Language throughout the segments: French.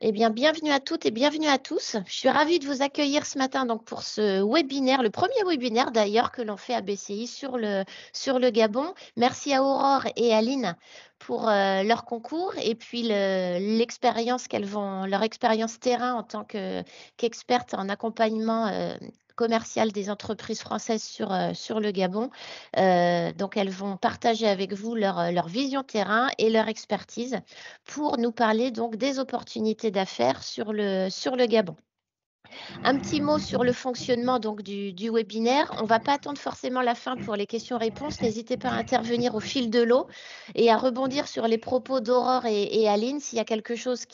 Eh bien, bienvenue à toutes et bienvenue à tous. Je suis ravie de vous accueillir ce matin donc pour ce webinaire, le premier webinaire d'ailleurs que l'on fait à BCI sur le Gabon. Merci à Aurore et Aline pour leur concours et puis l'expérience leur expérience terrain en tant qu'expertes en accompagnement commercial des entreprises françaises sur le Gabon. Donc, elles vont partager avec vous leur vision terrain et leur expertise pour nous parler donc des opportunités d'affaires sur le Gabon. Un petit mot sur le fonctionnement donc du webinaire. On ne va pas attendre forcément la fin pour les questions-réponses. N'hésitez pas à intervenir au fil de l'eau et à rebondir sur les propos d'Aurore et Aline s'il y a quelque chose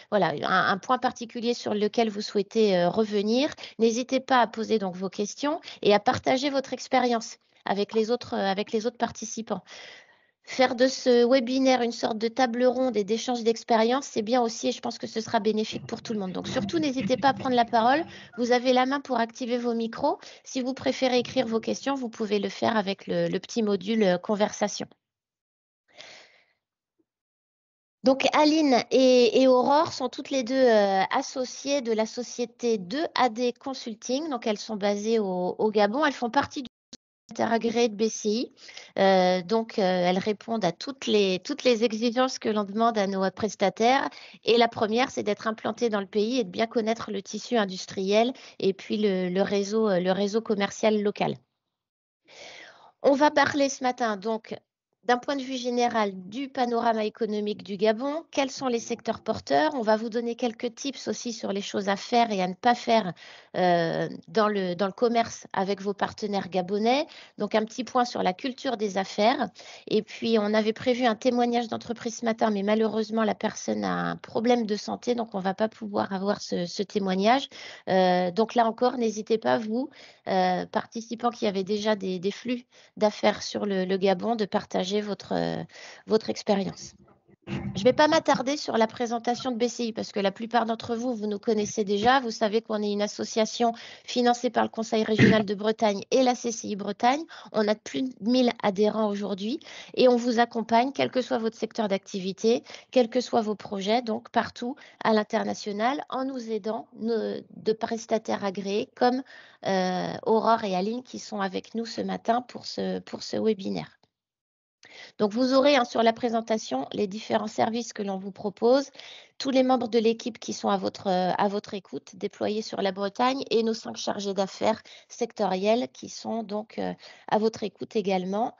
voilà, un point particulier sur lequel vous souhaitez revenir. N'hésitez pas à poser donc vos questions et à partager votre expérience avec les autres participants. Faire de ce webinaire une sorte de table ronde et d'échange d'expérience, c'est bien aussi et je pense que ce sera bénéfique pour tout le monde. Donc surtout, n'hésitez pas à prendre la parole. Vous avez la main pour activer vos micros. Si vous préférez écrire vos questions, vous pouvez le faire avec le petit module conversation. Donc Aline et Aurore sont toutes les deux associées de la société 2AD Consulting. Donc elles sont basées au Gabon. Elles font partie agréées de BCI. Donc, elles répondent à toutes les exigences que l'on demande à nos prestataires. Et la première, c'est d'être implanté dans le pays et de bien connaître le tissu industriel et puis le réseau commercial local. On va parler ce matin donc d'un point de vue général du panorama économique du Gabon. Quels sont les secteurs porteurs? On va vous donner quelques tips aussi sur les choses à faire et à ne pas faire dans le commerce avec vos partenaires gabonais. Donc, un petit point sur la culture des affaires. Et puis, on avait prévu un témoignage d'entreprise ce matin, mais malheureusement, la personne a un problème de santé, donc on ne va pas pouvoir avoir ce témoignage. Donc, là encore, n'hésitez pas, vous, participants qui avaient déjà des flux d'affaires sur le Gabon, de partager votre expérience. Je ne vais pas m'attarder sur la présentation de BCI parce que la plupart d'entre vous, vous nous connaissez déjà. Vous savez qu'on est une association financée par le Conseil régional de Bretagne et la CCI Bretagne. On a plus de 1000 adhérents aujourd'hui et on vous accompagne, quel que soit votre secteur d'activité, quels que soient vos projets, donc partout à l'international, en nous aidant de prestataires agréés comme Aurore et Aline qui sont avec nous ce matin pour ce webinaire. Donc, vous aurez sur la présentation les différents services que l'on vous propose, tous les membres de l'équipe qui sont à votre écoute, déployés sur la Bretagne, et nos 5 chargés d'affaires sectoriels qui sont donc à votre écoute également.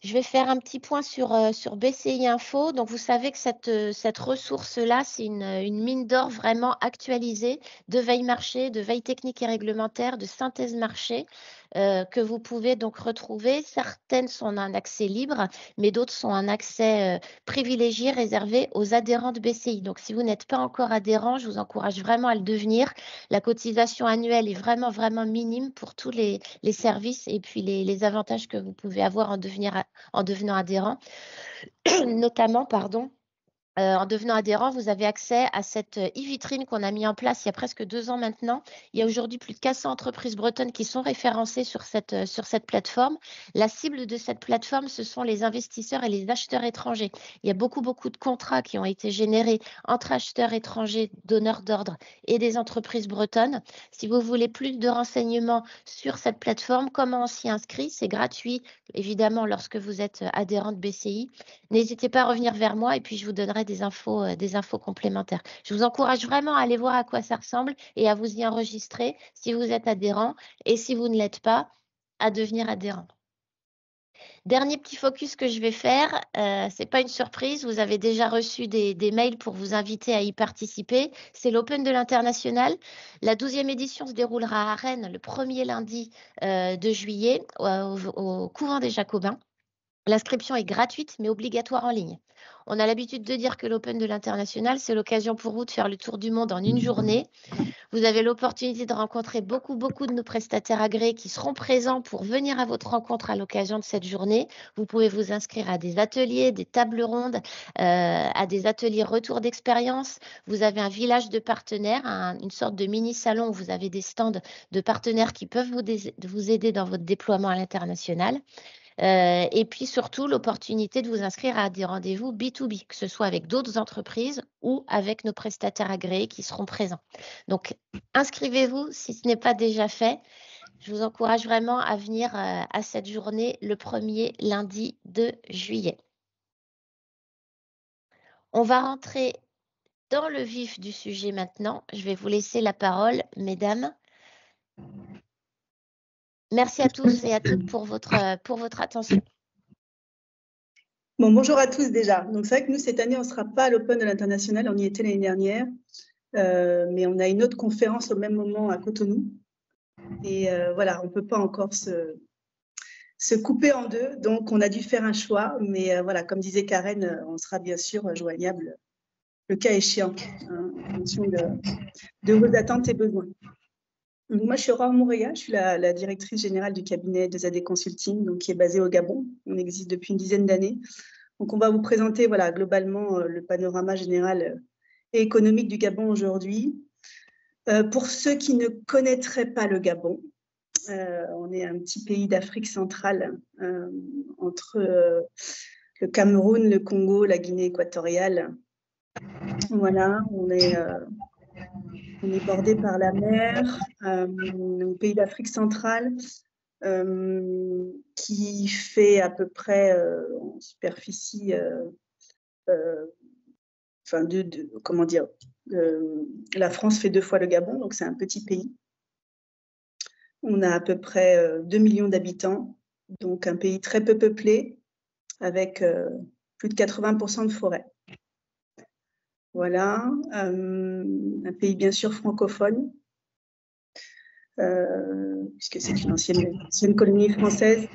Je vais faire un petit point sur BCI Info. Donc, vous savez que cette ressource-là, c'est une mine d'or vraiment actualisée de veille marché, de veille technique et réglementaire, de synthèse marché que vous pouvez donc retrouver. Certaines sont en accès libre, mais d'autres sont en accès privilégié réservé aux adhérents de BCI. Donc, si vous n'êtes pas encore adhérent, je vous encourage vraiment à le devenir. La cotisation annuelle est vraiment, vraiment minime pour tous les services et puis les avantages que vous pouvez avoir en devenant adhérent, notamment, en devenant adhérent, vous avez accès à cette e-vitrine qu'on a mis en place il y a presque 2 ans maintenant. Il y a aujourd'hui plus de 400 entreprises bretonnes qui sont référencées sur cette plateforme. La cible de cette plateforme, ce sont les investisseurs et les acheteurs étrangers. Il y a beaucoup, beaucoup de contrats qui ont été générés entre acheteurs étrangers, donneurs d'ordre et des entreprises bretonnes. Si vous voulez plus de renseignements sur cette plateforme, comment on s'y inscrit, c'est gratuit, évidemment, lorsque vous êtes adhérent de BCI. N'hésitez pas à revenir vers moi et puis je vous donnerai des infos complémentaires. Je vous encourage vraiment à aller voir à quoi ça ressemble et à vous y enregistrer si vous êtes adhérent et si vous ne l'êtes pas, à devenir adhérent. Dernier petit focus que je vais faire, ce n'est pas une surprise, vous avez déjà reçu des mails pour vous inviter à y participer. C'est l'Open de l'International. La 12e édition se déroulera à Rennes le 1er lundi de juillet au couvent des Jacobins. L'inscription est gratuite, mais obligatoire en ligne. On a l'habitude de dire que l'Open de l'International, c'est l'occasion pour vous de faire le tour du monde en une journée. Vous avez l'opportunité de rencontrer beaucoup de nos prestataires agréés qui seront présents pour venir à votre rencontre à l'occasion de cette journée. Vous pouvez vous inscrire à des ateliers, des tables rondes, à des ateliers retour d'expérience. Vous avez un village de partenaires, une sorte de mini-salon où vous avez des stands de partenaires qui peuvent vous aider dans votre déploiement à l'international. Et puis surtout, l'opportunité de vous inscrire à des rendez-vous B2B, que ce soit avec d'autres entreprises ou avec nos prestataires agréés qui seront présents. Donc, inscrivez-vous si ce n'est pas déjà fait. Je vous encourage vraiment à venir à cette journée le 1er lundi de juillet. On va rentrer dans le vif du sujet maintenant. Je vais vous laisser la parole, mesdames. Merci à tous et à toutes pour votre attention. Bon, bonjour à tous déjà. Donc, c'est vrai que nous, cette année, on ne sera pas à l'Open de l'International, on y était l'année dernière, mais on a une autre conférence au même moment à Cotonou. Et voilà, on ne peut pas encore se couper en deux, donc on a dû faire un choix. Mais voilà, comme disait Karen, on sera bien sûr joignable le cas échéant, hein, en fonction de vos attentes et besoins. Donc, moi, je suis Aurore Moureya, je suis la directrice générale du cabinet 2AD Consulting, donc, qui est basé au Gabon. On existe depuis une dizaine d'années. Donc, on va vous présenter voilà, globalement le panorama général et économique du Gabon aujourd'hui. Pour ceux qui ne connaîtraient pas le Gabon, on est un petit pays d'Afrique centrale entre le Cameroun, le Congo, la Guinée équatoriale. Voilà, on est bordé par la mer, un pays d'Afrique centrale qui fait à peu près en superficie, enfin comment dire, la France fait 2 fois le Gabon, donc c'est un petit pays. On a à peu près 2 millions d'habitants, donc un pays très peu peuplé, avec plus de 80% de forêt. Voilà, un pays bien sûr francophone, puisque c'est une ancienne colonie française.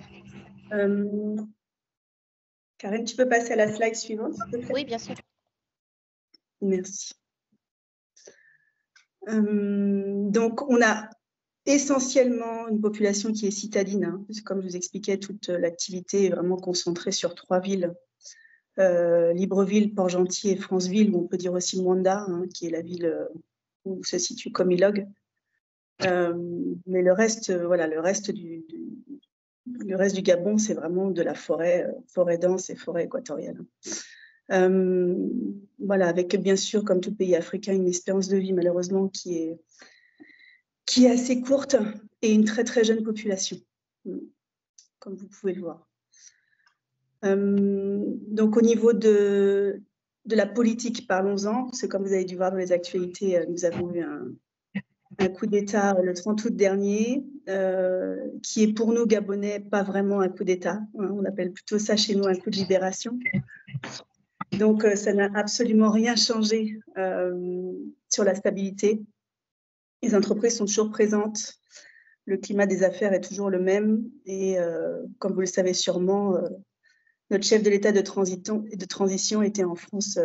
Karen, tu peux passer à la slide suivante, s'il te plaît ? Oui, bien sûr. Merci. Donc, on a essentiellement une population qui est citadine, hein, parce que comme je vous expliquais, toute l'activité est vraiment concentrée sur 3 villes. Libreville, Port-Gentil et Franceville, on peut dire aussi Mwanda, hein, qui est la ville où se situe Comilog. Mais le reste, voilà, le reste du Gabon, c'est vraiment de la forêt dense et forêt équatoriale. Voilà, avec bien sûr, comme tout pays africain, une espérance de vie malheureusement qui est assez courte et une très très jeune population, comme vous pouvez le voir. Donc au niveau de la politique, parlons-en, parce que comme vous avez dû voir dans les actualités, nous avons eu un coup d'État le 30 août dernier, qui est pour nous Gabonais pas vraiment un coup d'État, hein, on appelle plutôt ça chez nous un coup de libération. Donc ça n'a absolument rien changé sur la stabilité. Les entreprises sont toujours présentes, le climat des affaires est toujours le même et comme vous le savez sûrement, notre chef de l'État de transition était en France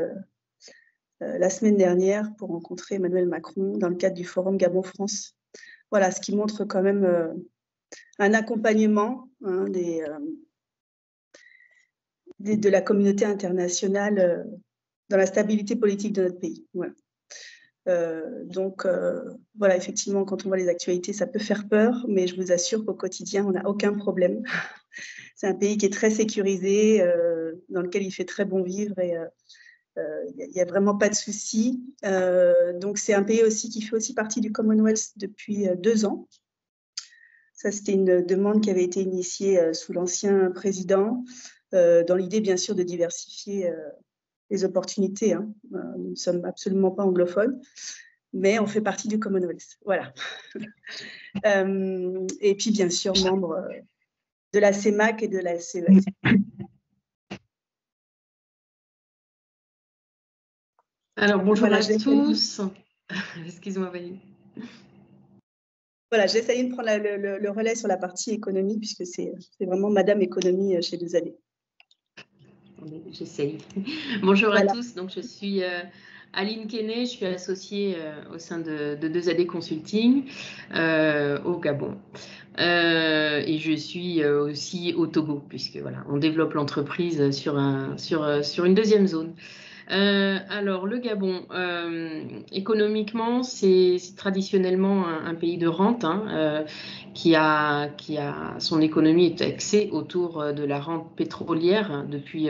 la semaine dernière pour rencontrer Emmanuel Macron dans le cadre du Forum Gabon-France. Voilà, ce qui montre quand même un accompagnement hein, de la communauté internationale dans la stabilité politique de notre pays. Voilà. Donc, voilà, effectivement, quand on voit les actualités, ça peut faire peur, mais je vous assure qu'au quotidien, on n'a aucun problème. C'est un pays qui est très sécurisé, dans lequel il fait très bon vivre et il n'y a vraiment pas de souci. Donc, c'est un pays aussi qui fait aussi partie du Commonwealth depuis 2 ans. Ça, c'était une demande qui avait été initiée sous l'ancien président, dans l'idée, bien sûr, de diversifier les opportunités. Hein. Nous ne sommes absolument pas anglophones, mais on fait partie du Commonwealth. Voilà. Et puis, bien sûr, membre de la CEMAC et de la CES. Alors, bonjour à tous. Excuse-moi, Valérie. Voilà, j'ai essayé de prendre le relais sur la partie économie, puisque c'est vraiment Madame Économie chez 2AD. J'essaye. Bonjour à tous, donc je suis Aline Kenney, je suis associée au sein de 2AD Consulting au Gabon. Et je suis aussi au Togo, puisque voilà, on développe l'entreprise sur une deuxième zone. Alors, le Gabon, économiquement, c'est traditionnellement un pays de rente, hein, qui a son économie est axée autour de la rente pétrolière, hein, depuis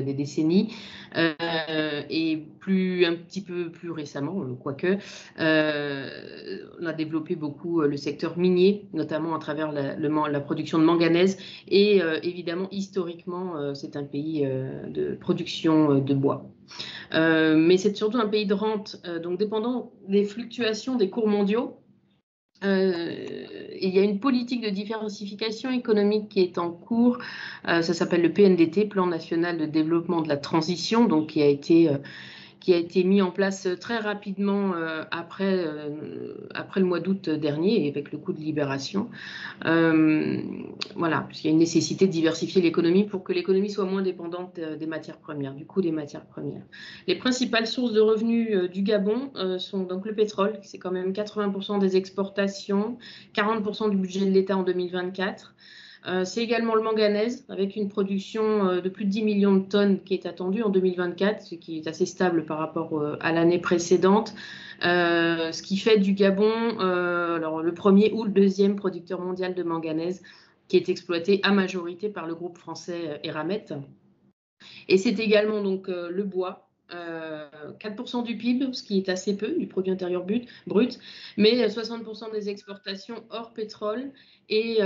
des décennies, et un petit peu plus récemment, quoique, on a développé beaucoup le secteur minier, notamment à travers la production de manganèse, et évidemment, historiquement, c'est un pays de production de bois. Mais c'est surtout un pays de rente, donc dépendant des fluctuations des cours mondiaux. Il y a une politique de diversification économique qui est en cours, ça s'appelle le PNDT, Plan national de développement de la transition, donc qui a été mis en place très rapidement après le mois d'août dernier, avec le coup de libération. Voilà, puisqu'il y a une nécessité de diversifier l'économie pour que l'économie soit moins dépendante des matières premières, du coût des matières premières. Les principales sources de revenus du Gabon sont donc le pétrole, c'est quand même 80% des exportations, 40% du budget de l'État en 2024. C'est également le manganèse, avec une production de plus de 10 millions de tonnes qui est attendue en 2024, ce qui est assez stable par rapport à l'année précédente. Ce qui fait du Gabon alors, le premier ou le deuxième producteur mondial de manganèse, qui est exploité à majorité par le groupe français Eramet. Et c'est également donc le bois. 4% du PIB, ce qui est assez peu, du produit intérieur brut, mais 60% des exportations hors pétrole, et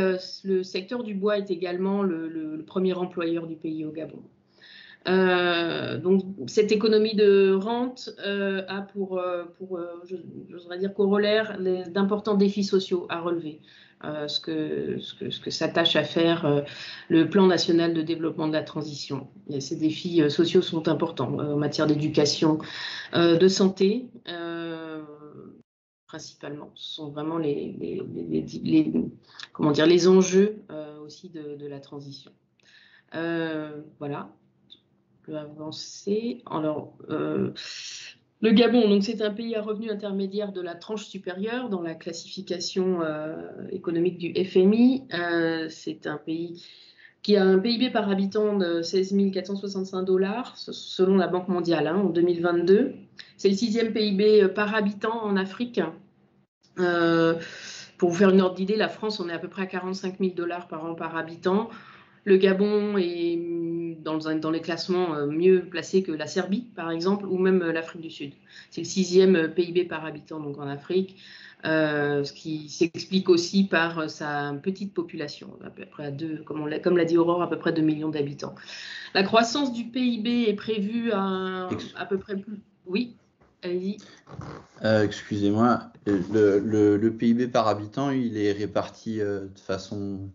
le secteur du bois est également le premier employeur du pays au Gabon. Donc cette économie de rente a pour j'oserais dire corollaire d'importants défis sociaux à relever. Ce que s'attache à faire le plan national de développement de la transition. Et ces défis sociaux sont importants en matière d'éducation, de santé, principalement. Ce sont vraiment les enjeux aussi de la transition. Voilà. Je peux avancer. Alors, le Gabon, donc c'est un pays à revenu intermédiaire de la tranche supérieure dans la classification économique du FMI. C'est un pays qui a un PIB par habitant de 16 465 $, selon la Banque mondiale, hein, en 2022. C'est le 6e PIB par habitant en Afrique. Pour vous faire une ordre d'idée, la France, on est à peu près à 45 000 $ par an par habitant. Le Gabon est dans les classements mieux placé que la Serbie, par exemple, ou même l'Afrique du Sud. C'est le 6e PIB par habitant donc en Afrique, ce qui s'explique aussi par sa petite population, à peu près comme l'a dit Aurore, à peu près 2 millions d'habitants. La croissance du PIB est prévue à peu près plus... Oui, allez-y. Excusez-moi, le PIB par habitant, il est réparti de façon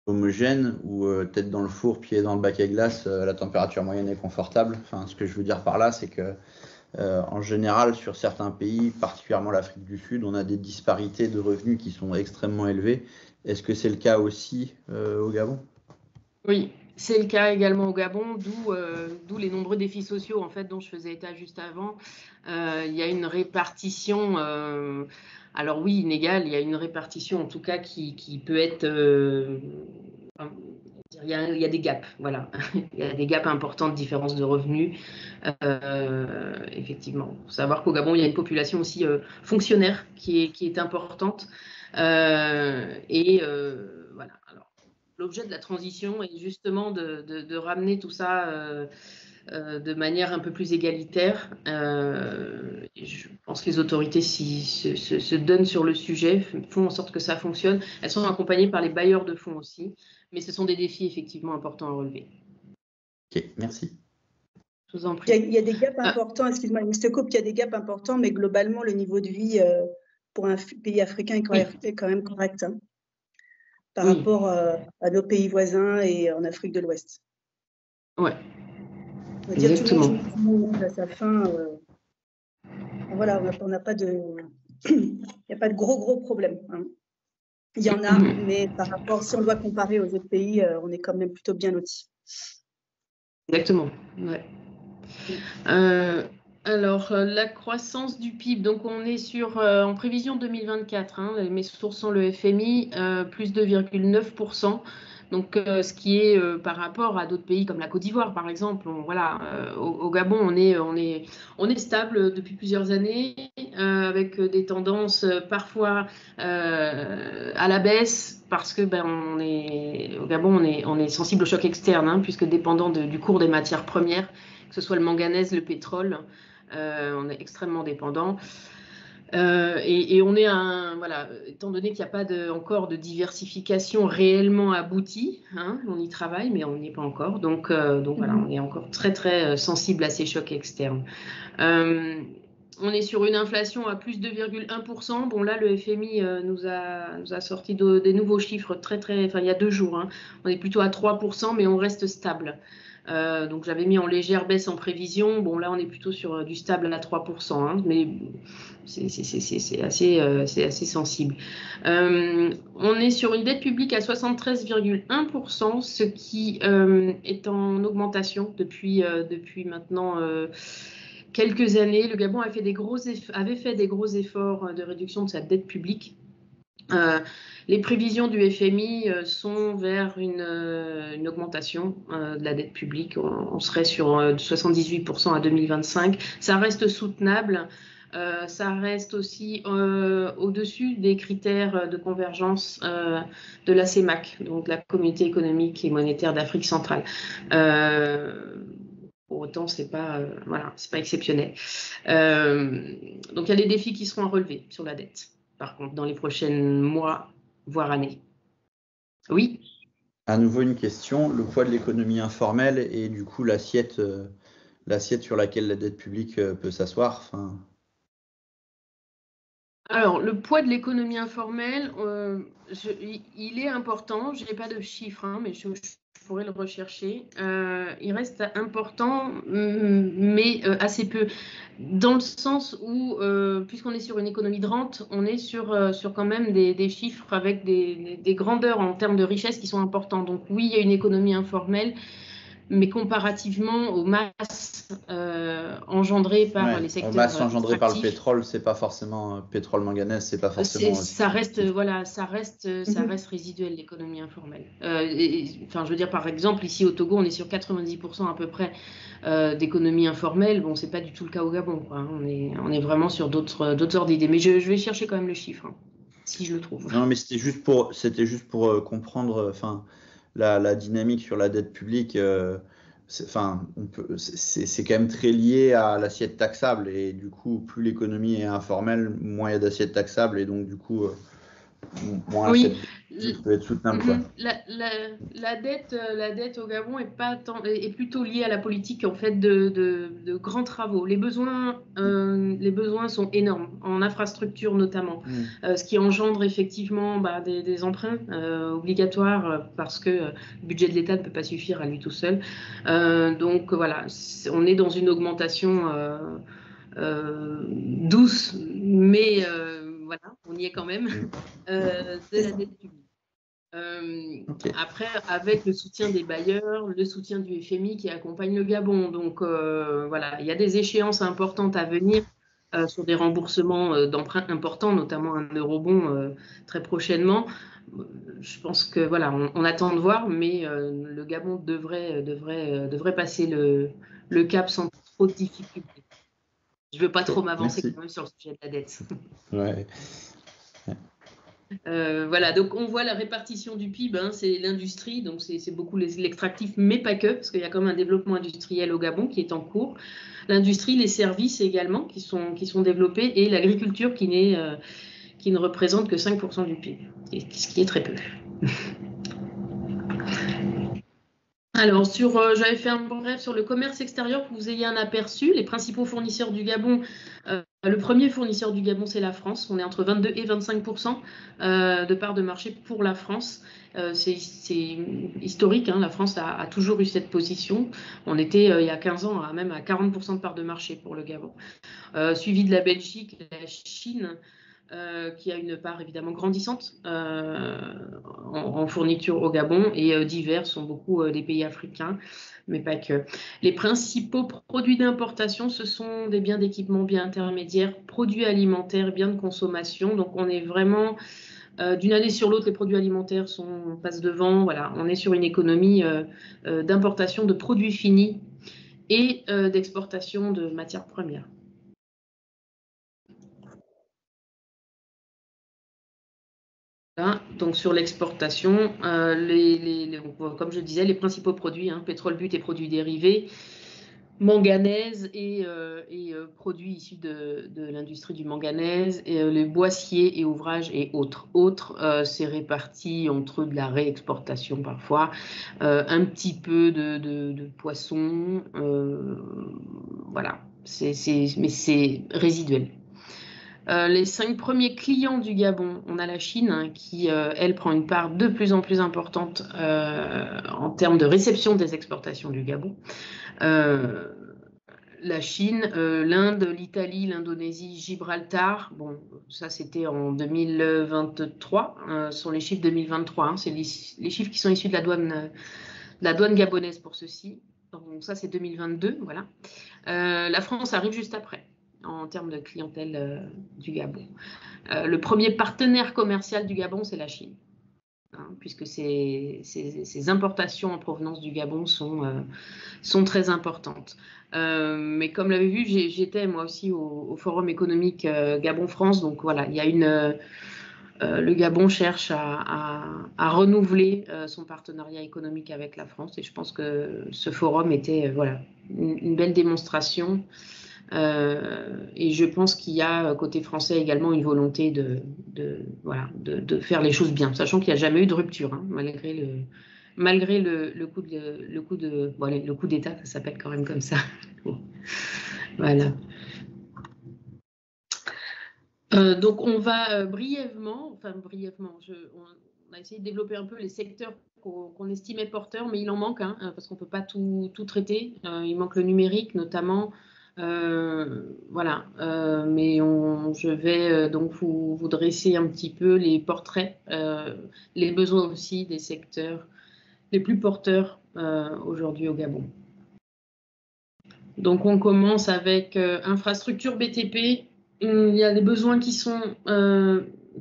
homogène ou tête dans le four, pied dans le bac à glace, la température moyenne est confortable. Enfin, ce que je veux dire par là, c'est que en général, sur certains pays, particulièrement l'Afrique du Sud, on a des disparités de revenus qui sont extrêmement élevées. Est-ce que c'est le cas aussi au Gabon? Oui, c'est le cas également au Gabon, d'où les nombreux défis sociaux en fait, dont je faisais état juste avant. Il y a une répartition, alors oui, inégale, il y a une répartition en tout cas qui peut être... il y a des gaps, voilà. Il y a des gaps importants de différence de revenus. Effectivement, il faut savoir qu'au Gabon, il y a une population aussi fonctionnaire qui est importante. Voilà. Alors, l'objet de la transition est justement de ramener tout ça de manière un peu plus égalitaire. Et je pense que les autorités se donnent sur le sujet, font en sorte que ça fonctionne. Elles sont accompagnées par les bailleurs de fonds aussi, mais ce sont des défis effectivement importants à relever. Ok, merci. Je vous en prie. Il y a des gaps importants, excuse-moi, je te coupe, il y a des gaps importants, mais globalement, le niveau de vie pour un pays africain est quand même correct, hein, par rapport à nos pays voisins et en Afrique de l'Ouest. Ouais. On va dire tout le monde à sa faim. Voilà, on n'a pas de... Il n'y a pas de gros problèmes. Hein. Il y en a, mais par rapport, si on doit comparer aux autres pays, on est quand même plutôt bien lotis. Exactement, ouais. Alors, la croissance du PIB, donc on est en prévision 2024, hein, mes sources sont le FMI, plus 2,9%. Donc, ce qui est par rapport à d'autres pays comme la Côte d'Ivoire, par exemple, au Gabon, on est stable depuis plusieurs années, avec des tendances parfois à la baisse, parce que au Gabon, on est sensible au choc externe, hein, puisque dépendant du cours des matières premières, que ce soit le manganèse, le pétrole, on est extrêmement dépendant. Et on est étant donné qu'il n'y a pas encore de diversification réellement aboutie, hein, on y travaille, mais on n'y est pas encore. Donc voilà, on est encore très très sensible à ces chocs externes. On est sur une inflation à plus de 2,1%. Bon, là, le FMI nous a sorti des nouveaux chiffres il y a 2 jours. Hein. On est plutôt à 3%, mais on reste stable. Donc, j'avais mis en légère baisse en prévision. Bon, là, on est plutôt sur du stable à 3%, hein, mais c'est assez sensible. On est sur une dette publique à 73,1%, ce qui est en augmentation depuis maintenant quelques années. Le Gabon avait fait des gros efforts de réduction de sa dette publique. Les prévisions du FMI sont vers une augmentation de la dette publique. On serait sur 78% à 2025. Ça reste soutenable. Ça reste aussi au-dessus des critères de convergence de la CEMAC, donc la Communauté économique et monétaire d'Afrique centrale. Pour autant, c'est pas exceptionnel. Donc, il y a des défis qui seront à relever sur la dette, par contre, dans les prochains mois, voire années. Oui. À nouveau une question, le poids de l'économie informelle et du coup l'assiette sur laquelle la dette publique peut s'asseoir. Alors, le poids de l'économie informelle, il est important. Je n'ai pas de chiffres, hein, mais je pourrais le rechercher. Il reste important, mais assez peu. Dans le sens où, puisqu'on est sur une économie de rente, on est sur quand même des chiffres avec des grandeurs en termes de richesse qui sont importants. Donc oui, il y a une économie informelle, mais comparativement aux masses engendrées par les secteurs masses engendrées par le pétrole, c'est pas forcément pétrole manganèse, c'est pas forcément. Ça reste résiduel, l'économie informelle. Je veux dire, par exemple, ici au Togo, on est sur 90% à peu près d'économie informelle. Bon, c'est pas du tout le cas au Gabon, quoi, hein. On est vraiment sur d'autres ordres d'idées. Mais je vais chercher quand même le chiffre, hein, si je le trouve. Non, mais c'était juste pour comprendre, la dynamique sur la dette publique. C'est quand même très lié à l'assiette taxable, et du coup, plus l'économie est informelle, moins il y a d'assiette taxable, et donc du coup, moins oui, l'assiette peut être soutenable, quoi. La dette au Gabon est plutôt liée à la politique, en fait, de grands travaux. Les besoins sont énormes, en infrastructure notamment, ce qui engendre effectivement des emprunts obligatoires, parce que le budget de l'État ne peut pas suffire à lui tout seul. Donc voilà, on est dans une augmentation douce, mais voilà, on y est quand même, de la dette publique. Okay. Après, avec le soutien des bailleurs, le soutien du FMI qui accompagne le Gabon. Donc voilà, il y a des échéances importantes à venir sur des remboursements d'emprunts importants, notamment un eurobond très prochainement. Je pense que voilà, on attend de voir, mais le Gabon devrait passer le cap sans trop de difficultés. Je ne veux pas trop m'avancer quand même sur le sujet de la dette. Ouais. Voilà, donc on voit la répartition du PIB, hein, c'est l'industrie, donc c'est beaucoup l'extractif, mais pas que, parce qu'il y a quand même un développement industriel au Gabon qui est en cours. L'industrie, les services également qui sont développés, et l'agriculture qui ne représente que 5% du PIB, ce qui est très peu. Alors, j'avais fait un bref sur le commerce extérieur pour que vous ayez un aperçu. Les principaux fournisseurs du Gabon, le premier fournisseur du Gabon, c'est la France. On est entre 22 et 25% de part de marché pour la France. C'est historique, hein. La France a toujours eu cette position. On était, il y a 15 ans, même à 40% de part de marché pour le Gabon. Suivi de la Belgique, la Chine, qui a une part évidemment grandissante en fourniture au Gabon, et divers sont beaucoup les pays africains, mais pas que. Les principaux produits d'importation, ce sont des biens d'équipement, biens intermédiaires, produits alimentaires, biens de consommation. Donc on est vraiment D'une année sur l'autre, les produits alimentaires passent devant. Voilà, on est sur une économie d'importation de produits finis et d'exportation de matières premières. Voilà, donc sur l'exportation, comme je disais, les principaux produits, pétrole brut et produits dérivés, manganèse et produits issus de l'industrie du manganèse, et, les boissiers et ouvrages et autres. C'est réparti entre de la réexportation parfois, un petit peu de poissons, voilà, mais c'est résiduel. Les 5 premiers clients du Gabon, on a la Chine qui, elle, prend une part de plus en plus importante en termes de réception des exportations du Gabon. La Chine, l'Inde, l'Italie, l'Indonésie, Gibraltar, bon, ça c'était en 2023, sont les chiffres 2023, c'est les chiffres qui sont issus de la douane gabonaise pour ceux-ci. Donc ça c'est 2022, voilà. La France arrive juste après en termes de clientèle du Gabon. Le premier partenaire commercial du Gabon, c'est la Chine, puisque ces importations en provenance du Gabon sont très importantes. Mais comme l'avez vu, j'étais moi aussi au Forum économique Gabon-France, donc voilà, il y a le Gabon cherche à renouveler son partenariat économique avec la France, et je pense que ce forum était voilà, une belle démonstration. Et je pense qu'il y a côté français également une volonté de faire les choses bien, sachant qu'il n'y a jamais eu de rupture, malgré le coup d'État, ça s'appelle quand même comme ça. Voilà. Donc on va brièvement, on a essayé de développer un peu les secteurs qu'on estimait porteurs, mais il en manque, parce qu'on ne peut pas tout traiter. Il manque le numérique notamment. Voilà, mais je vais donc vous dresser un petit peu les portraits, les besoins aussi des secteurs les plus porteurs aujourd'hui au Gabon. Donc on commence avec infrastructure BTP. Il y a des besoins qui sont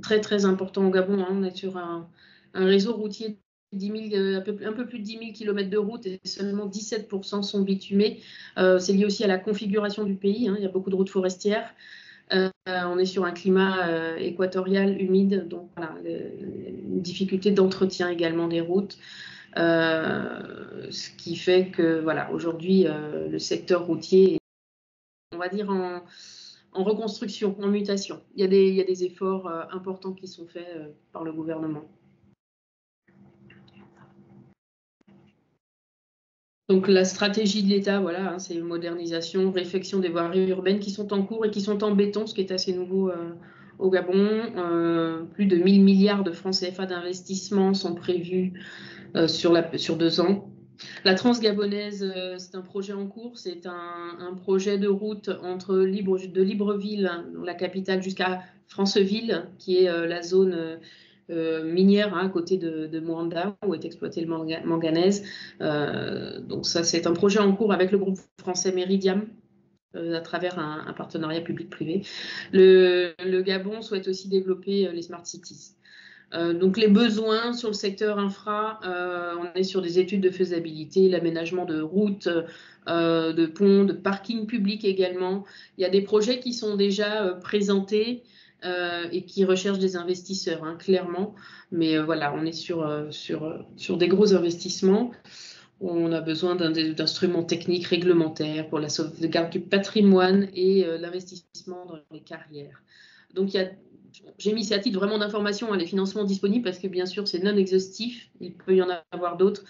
très très importants au Gabon. On est sur un réseau routier un peu plus de 10 000 km de route et seulement 17% sont bitumés. C'est lié aussi à la configuration du pays. Il y a beaucoup de routes forestières. On est sur un climat équatorial, humide, donc voilà, une difficulté d'entretien également des routes. Ce qui fait que voilà, aujourd'hui, le secteur routier est, on va dire, en reconstruction, en mutation. Il y a des efforts importants qui sont faits par le gouvernement. Donc la stratégie de l'État, voilà, c'est modernisation, réfection des voiries urbaines qui sont en cours et qui sont en béton, ce qui est assez nouveau au Gabon. Plus de 1000 milliards de francs CFA d'investissement sont prévus sur 2 ans. La Transgabonaise, c'est un projet en cours, c'est un projet de route de Libreville, la capitale, jusqu'à Franceville, qui est la zone minière à côté de Moanda, où est exploité le manganèse. Donc ça, c'est un projet en cours avec le groupe français Meridiam, à travers un partenariat public-privé. Le Gabon souhaite aussi développer les Smart Cities. Donc les besoins sur le secteur infra, on est sur des études de faisabilité, l'aménagement de routes, de ponts, de parkings publics également. Il y a des projets qui sont déjà présentés et qui recherchent des investisseurs, clairement. Mais voilà, on est sur des gros investissements. On a besoin d'instruments techniques réglementaires pour la sauvegarde du patrimoine et l'investissement dans les carrières. Donc j'ai mis à titre vraiment d'information les financements disponibles parce que bien sûr c'est non exhaustif, il peut y en avoir d'autres.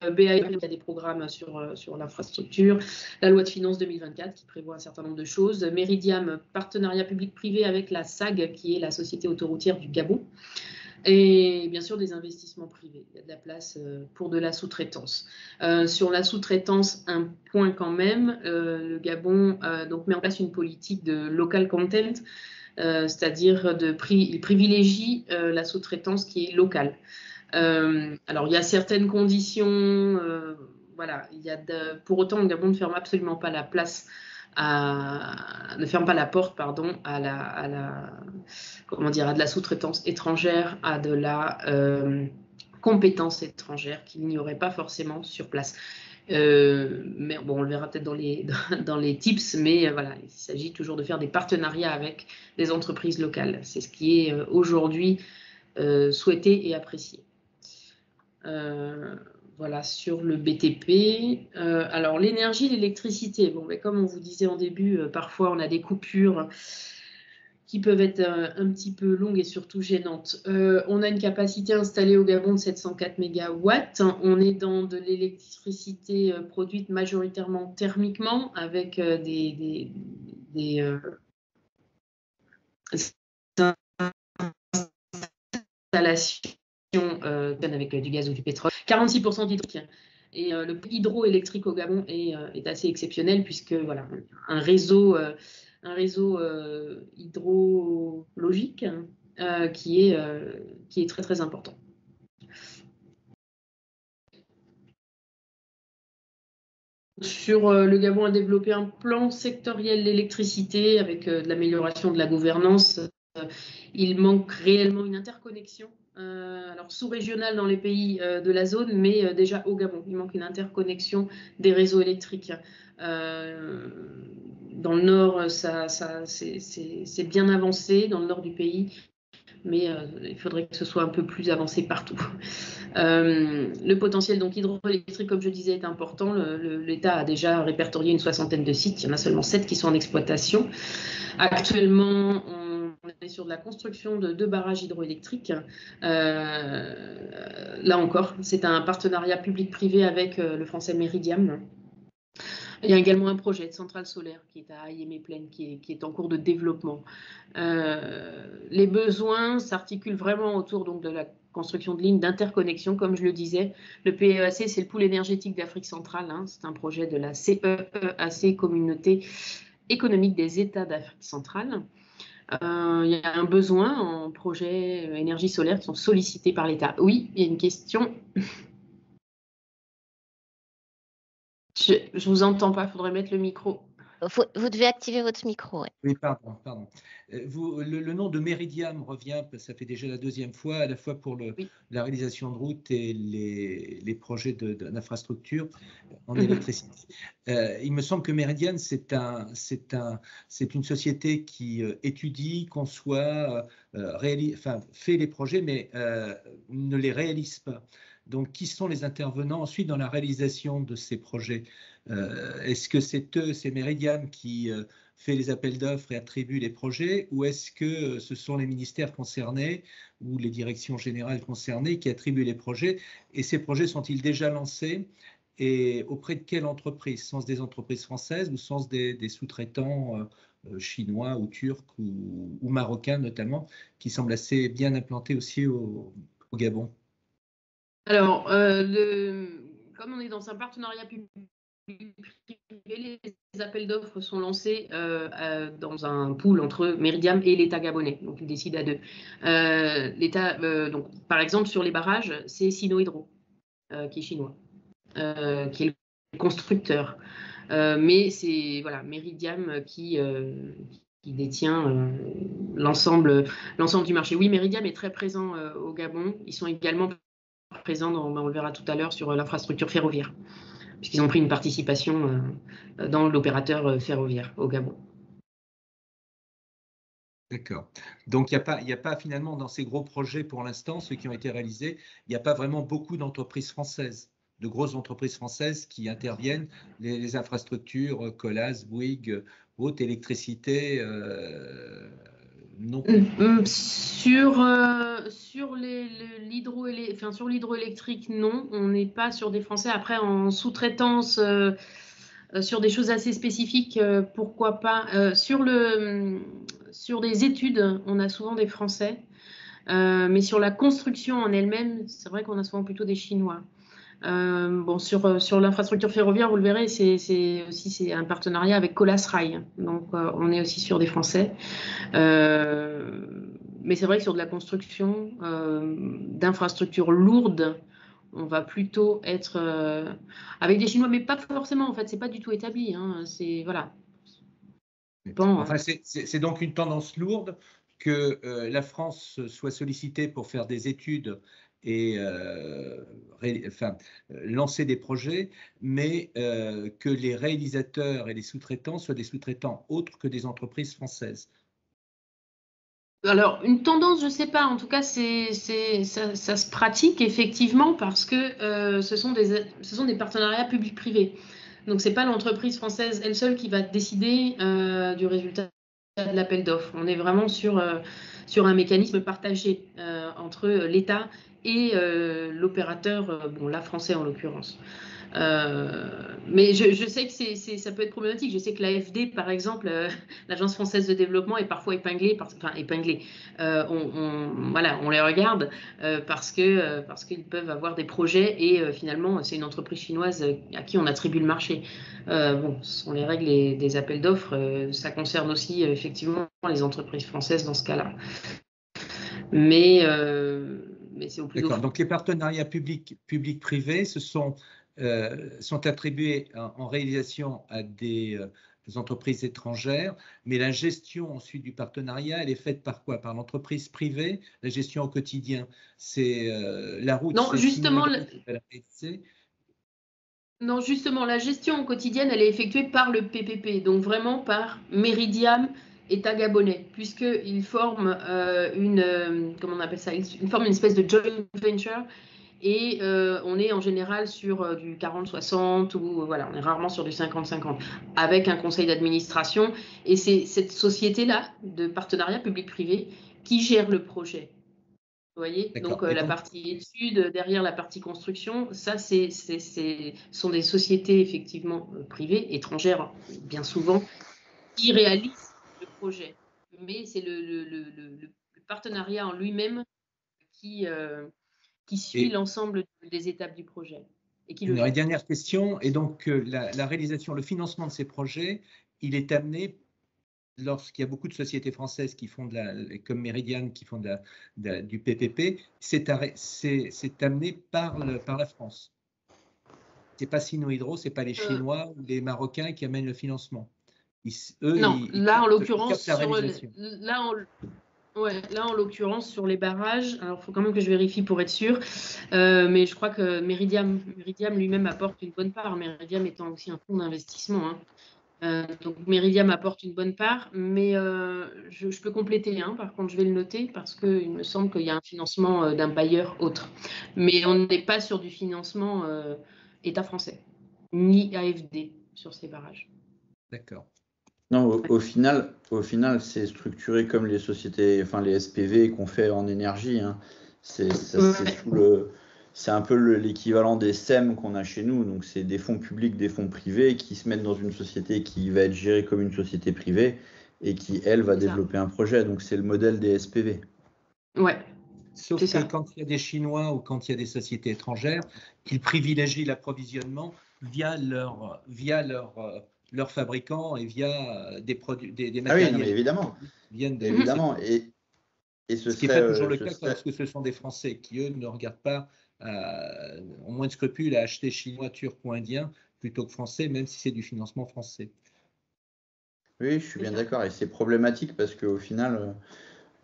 BAE, il y a des programmes sur l'infrastructure, la loi de finances 2024 qui prévoit un certain nombre de choses, Meridiam, partenariat public-privé avec la SAG qui est la société autoroutière du Gabon, et bien sûr des investissements privés. Il y a de la place pour de la sous-traitance. Sur la sous-traitance, un point quand même, le Gabon donc met en place une politique de local content, c'est-à-dire il privilégie la sous-traitance qui est locale. Alors il y a certaines conditions, voilà, pour autant le Gabon ne ferme absolument pas la place ne ferme pas la porte, pardon, à de la sous-traitance étrangère, à de la compétence étrangère qu'il n'y aurait pas forcément sur place. Mais bon, on le verra peut-être dans les tips, mais voilà, il s'agit toujours de faire des partenariats avec des entreprises locales. C'est ce qui est aujourd'hui souhaité et apprécié. Voilà, sur le BTP. Alors, l'énergie, l'électricité. Bon, mais comme on vous disait en début, parfois on a des coupures qui peuvent être un petit peu longues et surtout gênantes. On a une capacité installée au Gabon de 704 MW. On est dans de l'électricité produite majoritairement thermiquement avec des installations avec du gaz ou du pétrole. 46% d'hydraulique. Et le hydroélectrique au Gabon est assez exceptionnel puisque voilà, un réseau hydrologique qui est très très important. Sur le Gabon a développé un plan sectoriel d'électricité avec de l'amélioration de la gouvernance. Il manque réellement une interconnexion, alors sous-régionale dans les pays de la zone, mais déjà au Gabon, il manque une interconnexion des réseaux électriques. Dans le nord, c'est bien avancé, dans le nord du pays, mais il faudrait que ce soit un peu plus avancé partout. Le potentiel donc hydroélectrique, comme je disais, est important. L'État a déjà répertorié une 60aine de sites. Il y en a seulement 7 qui sont en exploitation. Actuellement, on est sur de la construction de 2 barrages hydroélectriques. Là encore, c'est un partenariat public-privé avec le français Meridiam. Il y a également un projet de centrale solaire qui est à Ayémé-Plaine, qui est en cours de développement. Les besoins s'articulent vraiment autour donc, de la construction de lignes d'interconnexion, comme je le disais. Le PEAC, c'est le pool énergétique d'Afrique centrale. Hein. C'est un projet de la CEEAC, Communauté économique des États d'Afrique centrale. Il y a un besoin en projets énergie solaire qui sont sollicités par l'État. Oui, il y a une question. Je ne vous entends pas, il faudrait mettre le micro. Vous devez activer votre micro. Ouais. Oui, pardon. Le nom de Meridiam revient, ça fait déjà la 2e fois, à la fois pour la réalisation de routes et les projets d'infrastructures en électricité. Il me semble que Meridiam, c'est une société qui étudie, conçoit, fait les projets, mais ne les réalise pas. Donc, qui sont les intervenants ensuite dans la réalisation de ces projets? Est-ce que c'est Meridiam qui fait les appels d'offres et attribue les projets, ou est-ce que ce sont les ministères concernés ou les directions générales concernées qui attribuent les projets? Et ces projets sont-ils déjà lancés? Et auprès de quelle entreprise? Sont-ce des entreprises françaises ou sont-ce des sous-traitants chinois ou turcs ou marocains notamment, qui semblent assez bien implantés aussi au Gabon? Alors, comme on est dans un partenariat public, les appels d'offres sont lancés dans un pool entre Meridiam et l'État gabonais. Donc, ils décident à 2. L'État, donc, par exemple, sur les barrages, c'est Sinohydro, qui est chinois, qui est le constructeur. Mais c'est voilà, Meridiam qui détient l'ensemble du marché. Oui, Meridiam est très présent au Gabon. Ils sont également présents, on le verra tout à l'heure, sur l'infrastructure ferroviaire, puisqu'ils ont pris une participation dans l'opérateur ferroviaire au Gabon. D'accord. Donc, il n'y a pas finalement dans ces gros projets pour l'instant, ceux qui ont été réalisés, il n'y a pas vraiment beaucoup d'entreprises françaises, de grosses entreprises françaises qui interviennent, les infrastructures, Colas, Bouygues, haute électricité, non. Sur l'hydroélectrique, non, on n'est pas sur des Français. Après, en sous-traitance, sur des choses assez spécifiques, pourquoi pas. Sur des études, on a souvent des Français, mais sur la construction en elle-même, c'est vrai qu'on a souvent plutôt des Chinois. Bon, sur l'infrastructure ferroviaire, vous le verrez, c'est un partenariat avec Colas Rail. Donc, on est aussi sur des Français. Mais c'est vrai que sur de la construction d'infrastructures lourdes, on va plutôt être avec des Chinois, mais pas forcément, en fait, c'est pas du tout établi. Hein, voilà. Enfin, c'est donc une tendance lourde que la France soit sollicitée pour faire des études et lancer des projets, mais que les réalisateurs et les sous-traitants soient des sous-traitants autres que des entreprises françaises. Alors, une tendance, je ne sais pas, en tout cas, ça se pratique effectivement parce que ce sont des partenariats public-privé. Donc, ce n'est pas l'entreprise française elle seule qui va décider du résultat de l'appel d'offres. On est vraiment sur un mécanisme partagé entre l'État et l'opérateur, bon, là, français en l'occurrence. Mais je sais que ça peut être problématique. Je sais que l'AFD, par exemple, l'Agence française de développement, est parfois épinglée. Voilà, on les regarde parce qu'ils peuvent avoir des projets et finalement, c'est une entreprise chinoise à qui on attribue le marché. Bon, ce sont les règles des appels d'offres. Ça concerne aussi effectivement les entreprises françaises dans ce cas-là. Mais c'est au plus haut. D'accord. Donc, les partenariats public-privé sont attribués en réalisation à des entreprises étrangères, mais la gestion ensuite du partenariat, elle est faite par quoi? Par l'entreprise privée? La gestion au quotidien, c'est la route? Non, justement, la gestion quotidienne, elle est effectuée par le PPP, donc vraiment par Meridiam, État gabonais, puisqu'ils forment comment on appelle ça? Ils forment une espèce de joint venture. Et on est en général sur du 40-60 ou voilà, on est rarement sur du 50-50 avec un conseil d'administration. Et c'est cette société-là de partenariat public-privé qui gère le projet. Vous voyez, donc la partie études, derrière la partie construction, ça, sont des sociétés effectivement privées, étrangères bien souvent, qui réalisent le projet. Mais c'est le partenariat en lui-même qui suit l'ensemble des étapes du projet. Une dernière question, et donc la réalisation, le financement de ces projets, il est amené, lorsqu'il y a beaucoup de sociétés françaises qui font comme Meridiam, qui font du PPP, c'est amené par la France. Ce n'est pas Sinohydro, ce n'est pas les Chinois ou les Marocains qui amènent le financement. Là, en l'occurrence, là, en l'occurrence, sur les barrages, alors il faut quand même que je vérifie pour être sûr, mais je crois que Meridiam lui-même apporte une bonne part, Meridiam étant aussi un fonds d'investissement. Donc Meridiam apporte une bonne part, mais je peux compléter, par contre je vais le noter parce qu'il me semble qu'il y a un financement d'un bailleur autre. Mais on n'est pas sur du financement État français, ni AFD sur ces barrages. D'accord. Non, au final, c'est structuré comme les sociétés, enfin les SPV qu'on fait en énergie. C'est un peu l'équivalent des SEM qu'on a chez nous. Donc, c'est des fonds publics, des fonds privés qui se mettent dans une société qui va être gérée comme une société privée et qui, elle, va développer un projet. Donc, c'est le modèle des SPV. Ouais. Sauf que quand il y a des Chinois ou quand il y a des sociétés étrangères, qu'ils privilégient l'approvisionnement via leurs fabricants et via des produits, des matériels. Ah oui, non, mais évidemment. Évidemment. Et ce qui n'est pas toujours le cas parce que ce sont des Français qui, eux, ne regardent pas, ont moins de scrupules à acheter chinois, turc ou indien plutôt que français, même si c'est du financement français. Oui, je suis bien d'accord. Et c'est problématique parce qu'au final,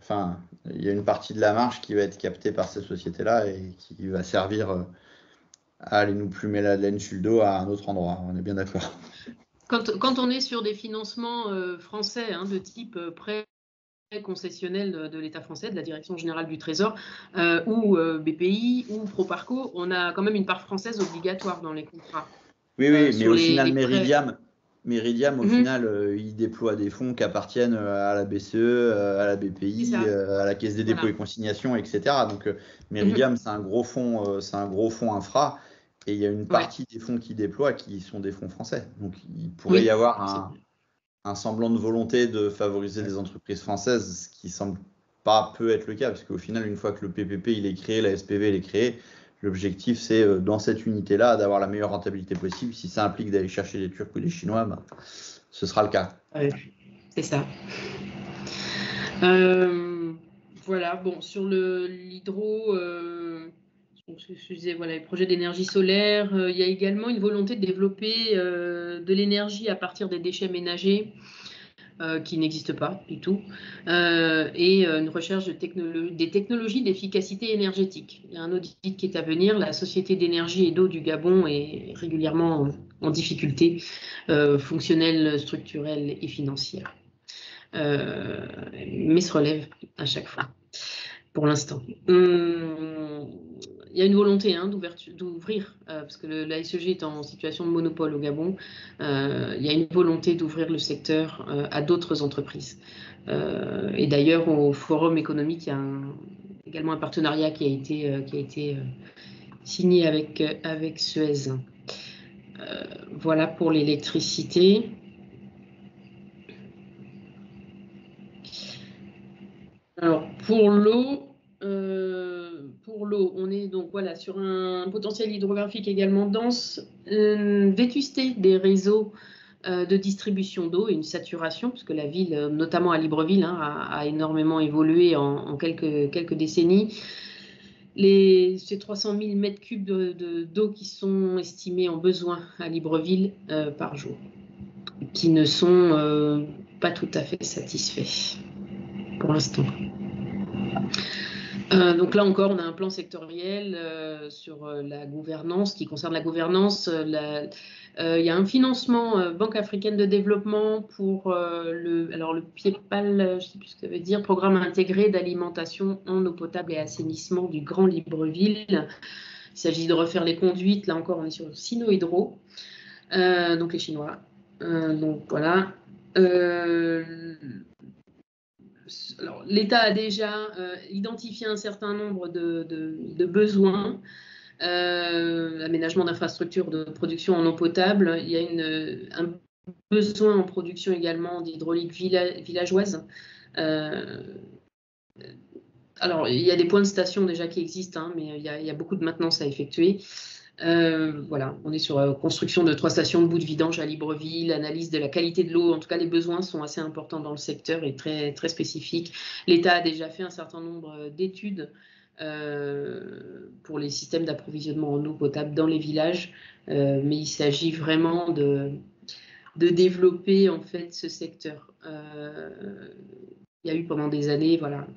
il y a une partie de la marge qui va être captée par ces sociétés-là et qui va servir à aller nous plumer la laine sur le dos à un autre endroit. On est bien d'accord. Quand on est sur des financements français de type prêt concessionnel de l'État français, de la Direction générale du Trésor, ou BPI, ou Proparco, on a quand même une part française obligatoire dans les contrats. Oui, mais au final, Meridiam, au final, il déploie des fonds qui appartiennent à la BCE, à la BPI, à la Caisse des dépôts et consignations, etc. Donc, Meridiam, c'est un gros fonds infra, et il y a une partie des fonds qu'il déploie qui sont des fonds français. Donc, il pourrait y avoir un semblant de volonté de favoriser des entreprises françaises, ce qui semble pas peu être le cas, parce qu'au final, une fois que le PPP il est créé, la SPV elle est créée, l'objectif c'est dans cette unité-là d'avoir la meilleure rentabilité possible. Si ça implique d'aller chercher des Turcs ou des Chinois, ce sera le cas. C'est ça. Voilà, bon, sur l'hydro, je disais, voilà, les projets d'énergie solaire, il y a également une volonté de développer de l'énergie à partir des déchets ménagers. qui n'existe pas du tout, et une recherche des technologies d'efficacité énergétique. Il y a un audit qui est à venir. La Société d'énergie et d'eau du Gabon est régulièrement en difficulté fonctionnelle, structurelle et financière, mais se relève à chaque fois, pour l'instant. Il y a une volonté d'ouvrir, parce que la SEG est en situation de monopole au Gabon, il y a une volonté d'ouvrir le secteur à d'autres entreprises. Et d'ailleurs, au Forum économique, il y a également un partenariat qui a été signé avec Suez. Voilà pour l'électricité. Alors, pour l'eau, on est donc voilà, sur un potentiel hydrographique également dense, vétusté des réseaux de distribution d'eau et une saturation, parce que la ville, notamment à Libreville, a énormément évolué en quelques décennies. Ces 300 000 mètres cubes d'eau qui sont estimés en besoin à Libreville par jour, qui ne sont pas tout à fait satisfaits pour l'instant. Donc là encore, on a un plan sectoriel sur la gouvernance, qui concerne la gouvernance. Il y a un financement Banque africaine de développement pour le PIEPAL, je ne sais plus ce que ça veut dire, Programme intégré d'alimentation en eau potable et assainissement du Grand Libreville. Il s'agit de refaire les conduites. Là encore, on est sur Sino-Hydro, donc les Chinois. Donc voilà. Alors, l'État a déjà identifié un certain nombre de besoins, aménagement d'infrastructures de production en eau potable. Il y a un besoin en production également d'hydraulique villageoise. Alors, il y a des points de station déjà qui existent, mais il y a beaucoup de maintenance à effectuer. Voilà, on est sur construction de 3 stations de bout de vidange à Libreville, analyse de la qualité de l'eau. En tout cas, les besoins sont assez importants dans le secteur et très, très spécifiques. L'État a déjà fait un certain nombre d'études pour les systèmes d'approvisionnement en eau potable dans les villages, mais il s'agit vraiment de développer en fait ce secteur. Il y a eu pendant des années, voilà,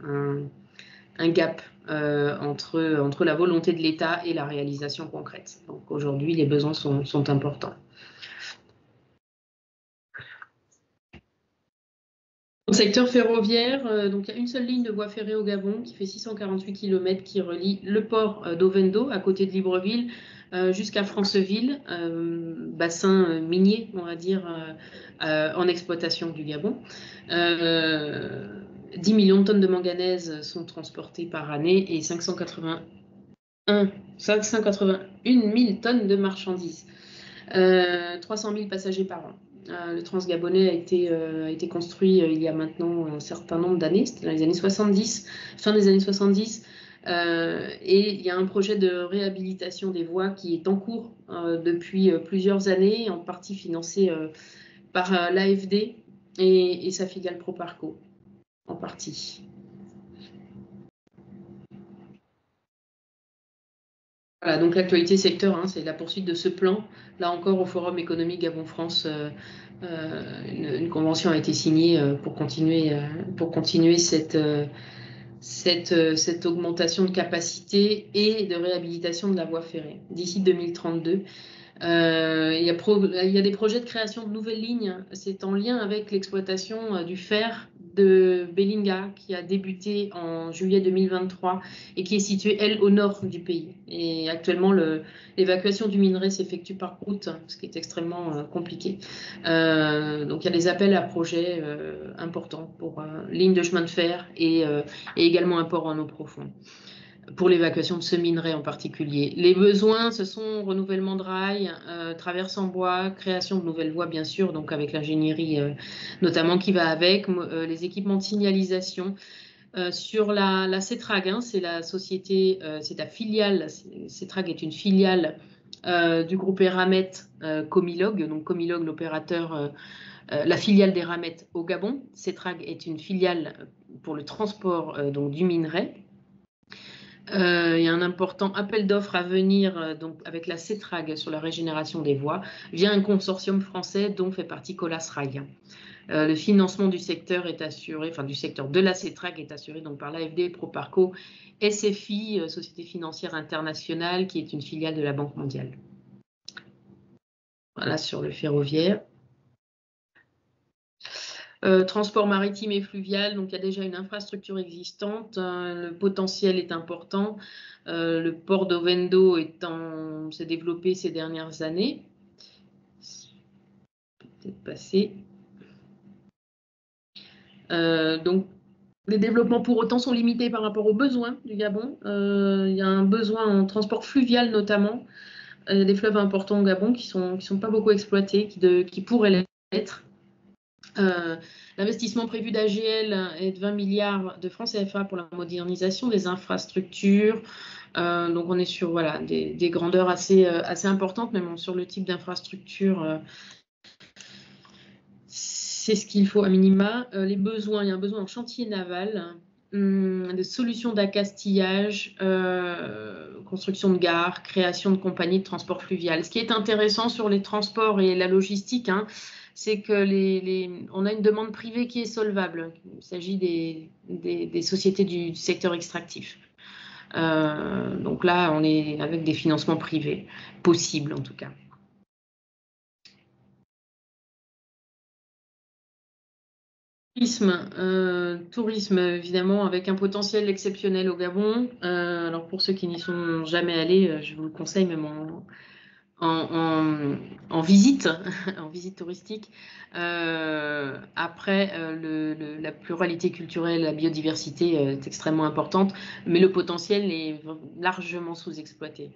un gap entre la volonté de l'État et la réalisation concrète. Donc aujourd'hui, les besoins sont importants. Au secteur ferroviaire, donc il y a une seule ligne de voie ferrée au Gabon qui fait 648 km qui relie le port d'Ovendo à côté de Libreville jusqu'à Franceville, bassin minier, on va dire, en exploitation du Gabon. 10 millions de tonnes de manganèse sont transportées par année et 581 000 tonnes de marchandises. 300 000 passagers par an. Le Transgabonais a été construit il y a maintenant un certain nombre d'années, c'était dans les années 70, fin des années 70. Et il y a un projet de réhabilitation des voies qui est en cours depuis plusieurs années, en partie financé par l'AFD et sa filiale Proparco, en partie. Voilà, donc l'actualité secteur, c'est la poursuite de ce plan. Là encore, au Forum économique Gabon-France, une convention a été signée pour continuer cette augmentation de capacité et de réhabilitation de la voie ferrée d'ici 2032. Il y a des projets de création de nouvelles lignes. C'est en lien avec l'exploitation du fer de Belinga qui a débuté en juillet 2023 et qui est située, elle, au nord du pays. Et actuellement, l'évacuation du minerai s'effectue par route, ce qui est extrêmement compliqué. Donc, il y a des appels à projets importants pour lignes de chemin de fer et également un port en eau profonde, pour l'évacuation de ce minerai en particulier. Les besoins, ce sont renouvellement de rails, traverse en bois, création de nouvelles voies, bien sûr, donc avec l'ingénierie notamment qui va avec, les équipements de signalisation. Sur la CETRAG, c'est la société, c'est la filiale, CETRAG est une filiale du groupe Eramet Comilog, donc Comilog, l'opérateur, la filiale d'Eramet au Gabon. CETRAG est une filiale pour le transport donc du minerai. Il y a un important appel d'offres à venir donc avec la CETRAG sur la régénération des voies via un consortium français dont fait partie Colas Rail. Le financement du secteur est assuré, enfin du secteur de la CETRAC est assuré donc par l'AFD, Proparco, SFI, Société financière internationale, qui est une filiale de la Banque mondiale. Voilà sur le ferroviaire. Transport maritime et fluvial, donc il y a déjà une infrastructure existante, le potentiel est important. Le port d'Ovendo s'est développé ces dernières années. Peut-être passer. Donc, les développements pour autant sont limités par rapport aux besoins du Gabon. Il y a un besoin en transport fluvial notamment. Il y a des fleuves importants au Gabon qui sont pas beaucoup exploités, qui pourraient l'être. L'investissement prévu d'AGL est de 20 milliards de francs CFA pour la modernisation des infrastructures. Donc on est sur voilà, des grandeurs assez importantes, mais bon, sur le type d'infrastructure, c'est ce qu'il faut à minima. Les besoins, il y a un besoin en chantier naval, des solutions d'accastillage, construction de gares, création de compagnies de transport fluvial. Ce qui est intéressant sur les transports et la logistique, hein, c'est que on a une demande privée qui est solvable. Il s'agit des sociétés du secteur extractif. Donc là, on est avec des financements privés, possibles en tout cas. Tourisme, évidemment, avec un potentiel exceptionnel au Gabon. Alors pour ceux qui n'y sont jamais allés, je vous le conseille, même en visite, en visite touristique. Après, la pluralité culturelle, la biodiversité est extrêmement importante, mais le potentiel est largement sous-exploité.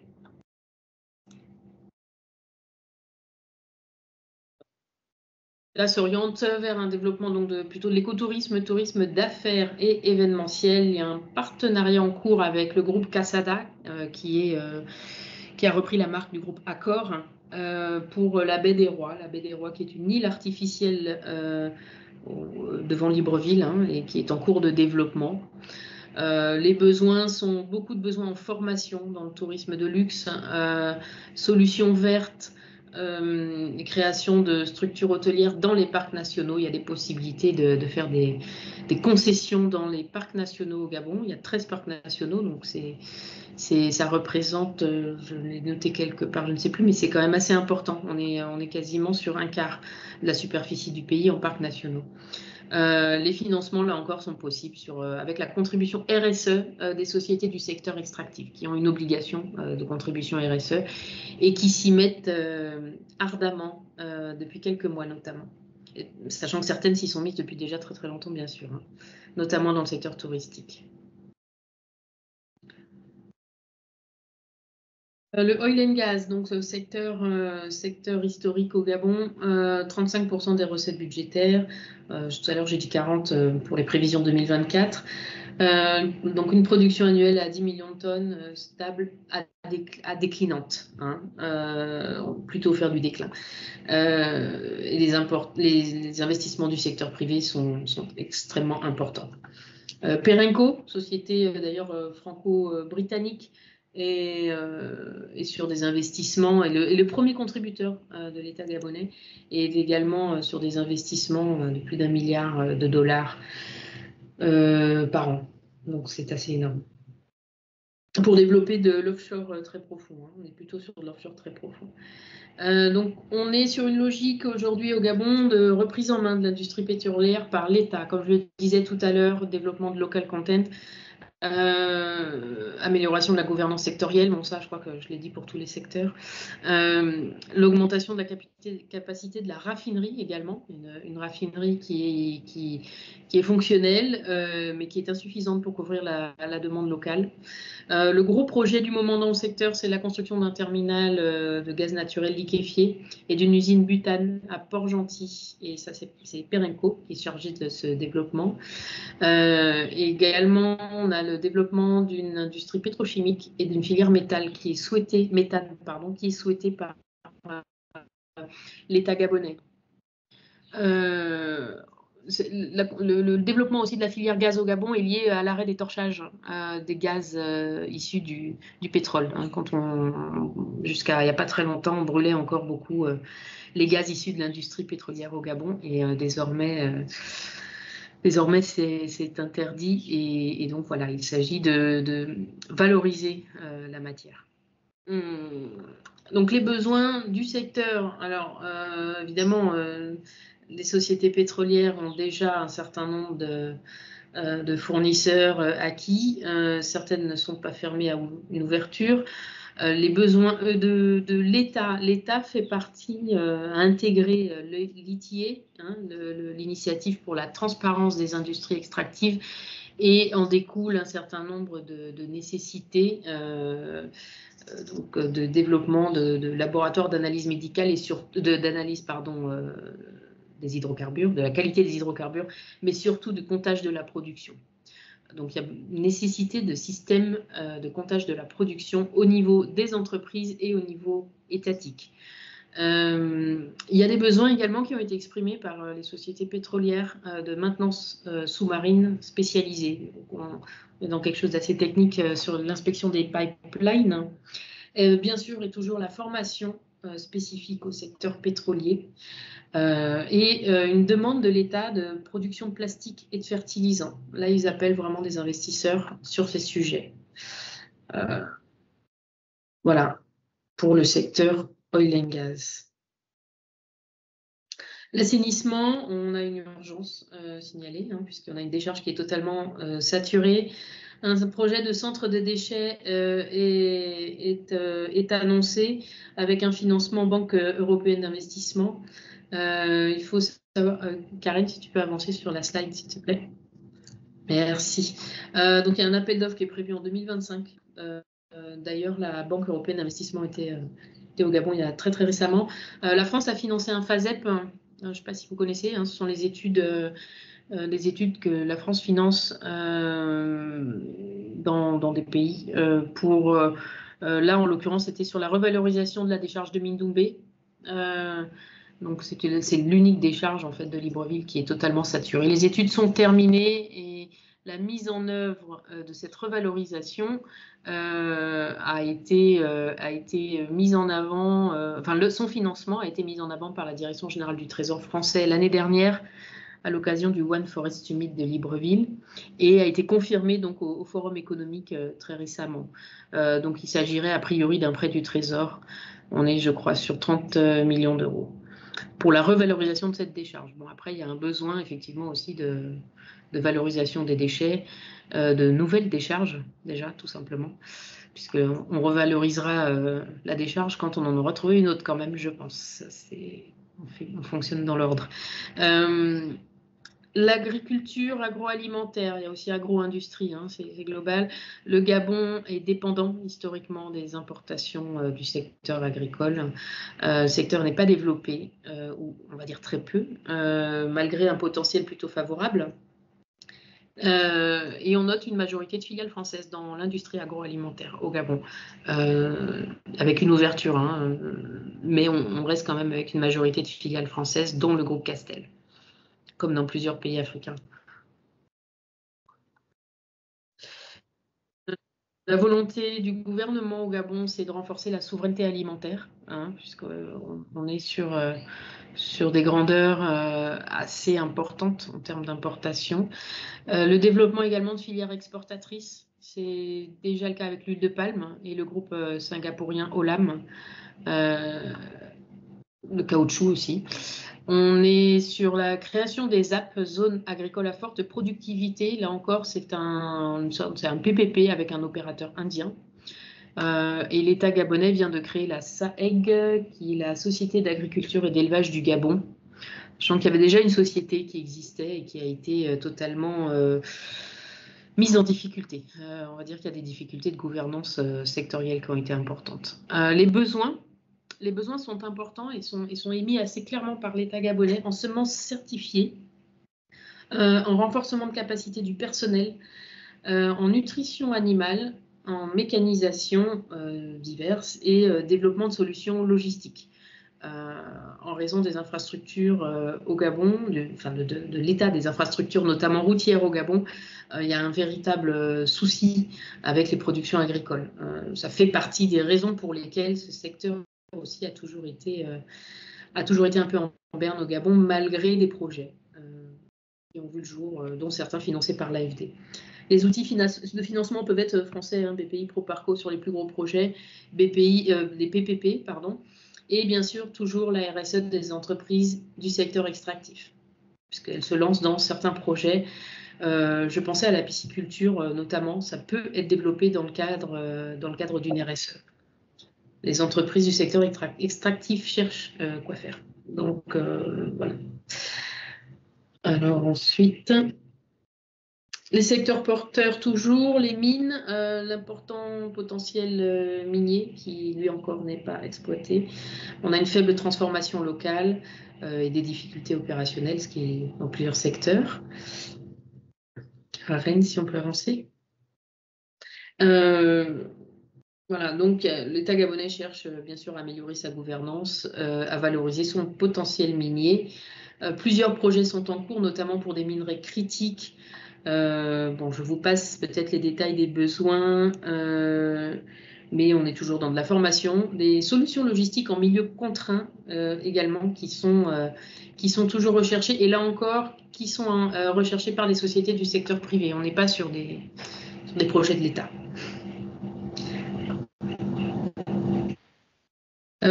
Là, s'oriente vers un développement donc plutôt de l'écotourisme, tourisme d'affaires et événementiel. Il y a un partenariat en cours avec le groupe Casada, qui a repris la marque du groupe Accor, pour la baie des Rois. La baie des Rois, qui est une île artificielle devant Libreville, hein, et qui est en cours de développement. Les besoins sont beaucoup de besoins en formation dans le tourisme de luxe, solutions vertes, création de structures hôtelières dans les parcs nationaux. Il y a des possibilités de faire des concessions dans les parcs nationaux au Gabon. Il y a 13 parcs nationaux, donc ça représente, je l'ai noté quelque part, je ne sais plus, mais c'est quand même assez important. On est quasiment sur un quart de la superficie du pays en parcs nationaux. Les financements, là encore, sont possibles avec la contribution RSE des sociétés du secteur extractif, qui ont une obligation de contribution RSE et qui s'y mettent ardemment depuis quelques mois notamment. Sachant que certaines s'y sont mises depuis déjà très très longtemps, bien sûr, hein, notamment dans le secteur touristique. Le oil and gas, donc ce secteur historique au Gabon, 35% des recettes budgétaires. Tout à l'heure, j'ai dit 40 pour les prévisions 2024. Donc une production annuelle à 10 millions de tonnes, stable à déclinante, hein, plutôt faire du déclin. Et les investissements du secteur privé sont extrêmement importants. Perenco, société d'ailleurs franco-britannique, et sur des investissements, et le premier contributeur de l'État gabonais, et également sur des investissements de plus d'1 milliard de dollars par an. Donc c'est assez énorme. Pour développer de l'offshore très profond, hein. On est plutôt sur de l'offshore très profond. Donc on est sur une logique aujourd'hui au Gabon de reprise en main de l'industrie pétrolière par l'État. Comme je le disais tout à l'heure, développement de local content, amélioration de la gouvernance sectorielle, bon ça je crois que je l'ai dit pour tous les secteurs, l'augmentation de la capacité de la raffinerie également, une raffinerie qui est fonctionnelle mais qui est insuffisante pour couvrir la demande locale. Le gros projet du moment dans le secteur, c'est la construction d'un terminal de gaz naturel liquéfié et d'une usine butane à Port-Gentil, et ça c'est Perenco qui est chargé de ce développement. Également, on a le développement d'une industrie pétrochimique et d'une filière méthane qui est souhaitée par l'État gabonais. le développement aussi de la filière gaz au Gabon est lié à l'arrêt des torchages des gaz issus du pétrole. Hein, jusqu'à il n'y a pas très longtemps, on brûlait encore beaucoup les gaz issus de l'industrie pétrolière au Gabon et désormais c'est interdit et donc voilà, il s'agit de valoriser la matière. Donc les besoins du secteur, alors évidemment les sociétés pétrolières ont déjà un certain nombre de fournisseurs acquis, certaines ne sont pas fermées à une ouverture. Les besoins de l'État. L'État fait partie, a intégré l'ITIE, hein, l'initiative pour la transparence des industries extractives, et en découle un certain nombre de nécessités donc de développement de laboratoires d'analyse médicale et d'analyse des hydrocarbures, de la qualité des hydrocarbures, mais surtout du comptage de la production. Donc, il y a une nécessité de systèmes de comptage de la production au niveau des entreprises et au niveau étatique. Il y a des besoins également qui ont été exprimés par les sociétés pétrolières de maintenance sous-marine spécialisée. Donc, on est dans quelque chose d'assez technique sur l'inspection des pipelines. Bien sûr, et toujours la formation spécifique au secteur pétrolier. Et une demande de l'État de production de plastique et de fertilisants. Là, ils appellent vraiment des investisseurs sur ces sujets. Voilà, pour le secteur oil and gas. L'assainissement, on a une urgence signalée, hein, puisqu'on a une décharge qui est totalement saturée. Un projet de centre de déchets est annoncé avec un financement Banque européenne d'investissement. Il faut savoir, Karine, si tu peux avancer sur la slide, s'il te plaît. Merci. Donc, il y a un appel d'offres qui est prévu en 2025. D'ailleurs, la Banque européenne d'investissement était au Gabon il y a très, très récemment. La France a financé un FASEP. Je ne sais pas si vous connaissez. Hein, ce sont les études que la France finance dans des pays là, en l'occurrence, c'était sur la revalorisation de la décharge de Mindoumbé. Donc, c'est l'unique décharge en fait, de Libreville qui est totalement saturée. Les études sont terminées et la mise en œuvre de cette revalorisation a été mise en avant, son financement a été mis en avant par la Direction générale du Trésor français l'année dernière à l'occasion du One Forest Summit de Libreville et a été confirmé donc, au Forum économique très récemment. Donc, il s'agirait a priori d'un prêt du Trésor. On est, je crois, sur 30 millions d'euros pour la revalorisation de cette décharge. Bon, après, il y a un besoin effectivement aussi de valorisation des déchets, de nouvelles décharges déjà, tout simplement, puisqu'on revalorisera la décharge quand on en aura trouvé une autre quand même, je pense. On fonctionne dans l'ordre. L'agriculture agroalimentaire, il y a aussi agro-industrie, hein, c'est global. Le Gabon est dépendant historiquement des importations du secteur agricole. Le secteur n'est pas développé, ou on va dire très peu, malgré un potentiel plutôt favorable. Et on note une majorité de filiales françaises dans l'industrie agroalimentaire au Gabon, avec une ouverture, hein, mais on reste quand même avec une majorité de filiales françaises, dont le groupe Castel, comme dans plusieurs pays africains. La volonté du gouvernement au Gabon, c'est de renforcer la souveraineté alimentaire, hein, puisqu'on est sur des grandeurs assez importantes en termes d'importation. Le développement également de filières exportatrices, c'est déjà le cas avec l'huile de palme et le groupe singapourien Olam, le caoutchouc aussi. On est sur la création des ZAP, zones agricoles à forte productivité. Là encore, c'est un PPP avec un opérateur indien. Et l'État gabonais vient de créer la SAEG, qui est la Société d'agriculture et d'élevage du Gabon. Sachant qu'il y avait déjà une société qui existait et qui a été totalement mise en difficulté. On va dire qu'il y a des difficultés de gouvernance sectorielle qui ont été importantes. Les besoins sont importants et sont émis assez clairement par l'État gabonais en semences certifiées, en renforcement de capacité du personnel, en nutrition animale, en mécanisation diverse et développement de solutions logistiques. En en raison des infrastructures au Gabon, de l'état des infrastructures, notamment routières au Gabon. Il y a un véritable souci avec les productions agricoles. Ça fait partie des raisons pour lesquelles ce secteur aussi a toujours été un peu en berne au Gabon, malgré des projets qui ont vu le jour, dont certains financés par l'AFD. Les outils de financement peuvent être français, BPI, Proparco sur les plus gros projets, les PPP, pardon, et bien sûr toujours la RSE des entreprises du secteur extractif, puisqu'elles se lancent dans certains projets. Je pensais à la pisciculture notamment, ça peut être développé dans le cadre d'une RSE. Les entreprises du secteur extractif cherchent quoi faire. Donc voilà. Alors ensuite, les secteurs porteurs toujours, les mines, l'important potentiel minier qui lui encore n'est pas exploité. On a une faible transformation locale et des difficultés opérationnelles, ce qui est dans plusieurs secteurs. Rennes, si on peut avancer. Voilà, donc l'État gabonais cherche bien sûr à améliorer sa gouvernance, à valoriser son potentiel minier. Plusieurs projets sont en cours, notamment pour des minerais critiques. Bon, je vous passe peut-être les détails des besoins, mais on est toujours dans de la formation. Des solutions logistiques en milieu contraint également qui sont toujours recherchées, et là encore, qui sont recherchées par des sociétés du secteur privé. On n'est pas sur des projets de l'État.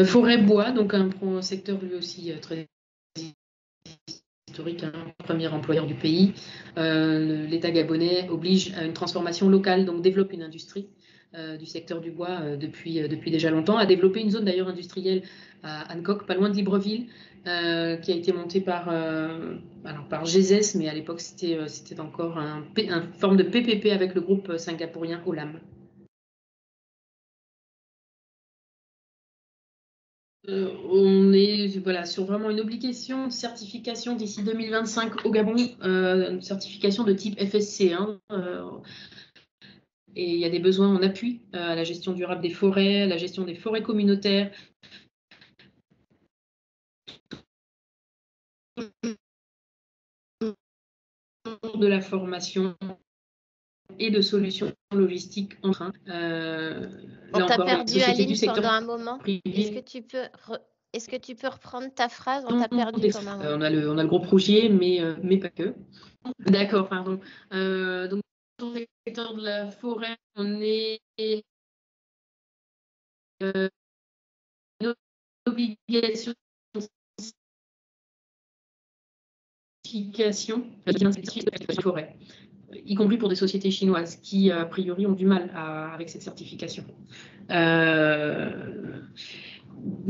Forêt-bois, donc un secteur lui aussi très historique, premier employeur du pays. L'État gabonais oblige à une transformation locale, donc développe une industrie du secteur du bois depuis déjà longtemps, a développé une zone d'ailleurs industrielle à Hancock, pas loin de Libreville, qui a été montée par GESES, mais à l'époque c'était encore une forme de PPP avec le groupe singapourien Olam. On est sur vraiment une obligation de certification d'ici 2025 au Gabon, une certification de type FSC. Et il y a des besoins en appui à la gestion durable des forêts, à la gestion des forêts communautaires. De la formation et de solutions logistiques en train. On t'a perdu, Aline, pendant un moment. Est-ce que tu peux reprendre ta phrase? On t'a perdu pendant un moment. On a le groupe Rougier, mais pas que. D'accord, pardon. Donc, dans le secteur de la forêt, on est une obligation de forêt, y compris pour des sociétés chinoises qui, a priori, ont du mal avec cette certification. De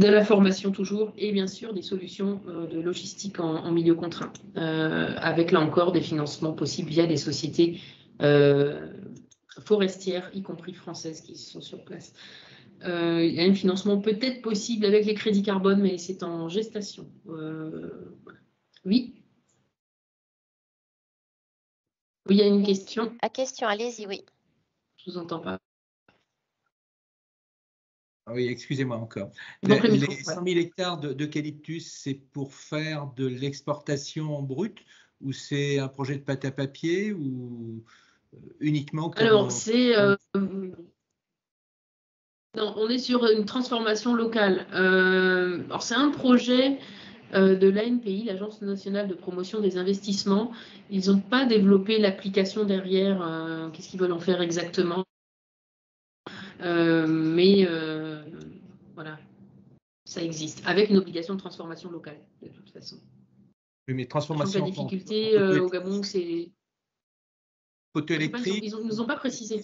la formation toujours, et bien sûr des solutions de logistique en milieu contraint, avec là encore des financements possibles via des sociétés forestières, y compris françaises, qui sont sur place. Il y a un financement peut-être possible avec les crédits carbone, mais c'est en gestation. Oui. Oui, il y a une question. La question, allez-y, oui. Je ne vous entends pas. Oui, excusez-moi encore. Donc, les 100 000 hectares d'eucalyptus, c'est pour faire de l'exportation brute, ou c'est un projet de pâte à papier, ou uniquement comme... Alors, non, on est sur une transformation locale. Alors, c'est un projet de l'ANPI, l'Agence nationale de promotion des investissements. Ils n'ont pas développé l'application derrière. Qu'est-ce qu'ils veulent en faire exactement? Mais voilà, ça existe, avec une obligation de transformation locale, de toute façon. Oui, mais transformation. La difficulté au Gabon, c'est. Poteau électrique. Ils ne nous ont pas précisé.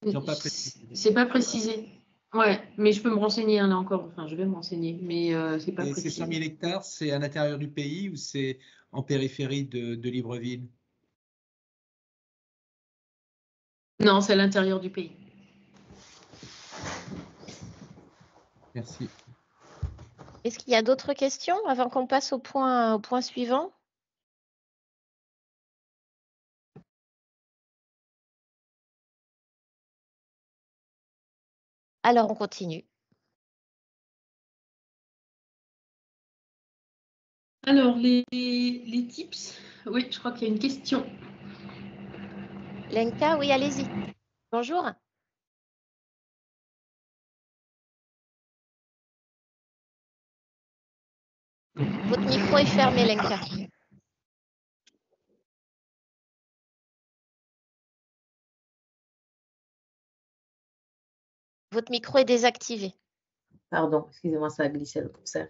Ils n'ont pas précisé. C'est pas précisé. Ouais, mais je peux me renseigner là encore. Enfin, je vais me renseigner, mais c'est pas précisé. Et ces 100 000 hectares, c'est à l'intérieur du pays ou c'est en périphérie de Libreville? Non, c'est à l'intérieur du pays. Merci. Est-ce qu'il y a d'autres questions avant qu'on passe au point suivant? Alors, on continue. Alors, les tips, oui, je crois qu'il y a une question. Lenka, oui, allez-y. Bonjour. Votre micro est fermé, Lenka. Votre micro est désactivé. Pardon, excusez-moi, ça a glissé le concert.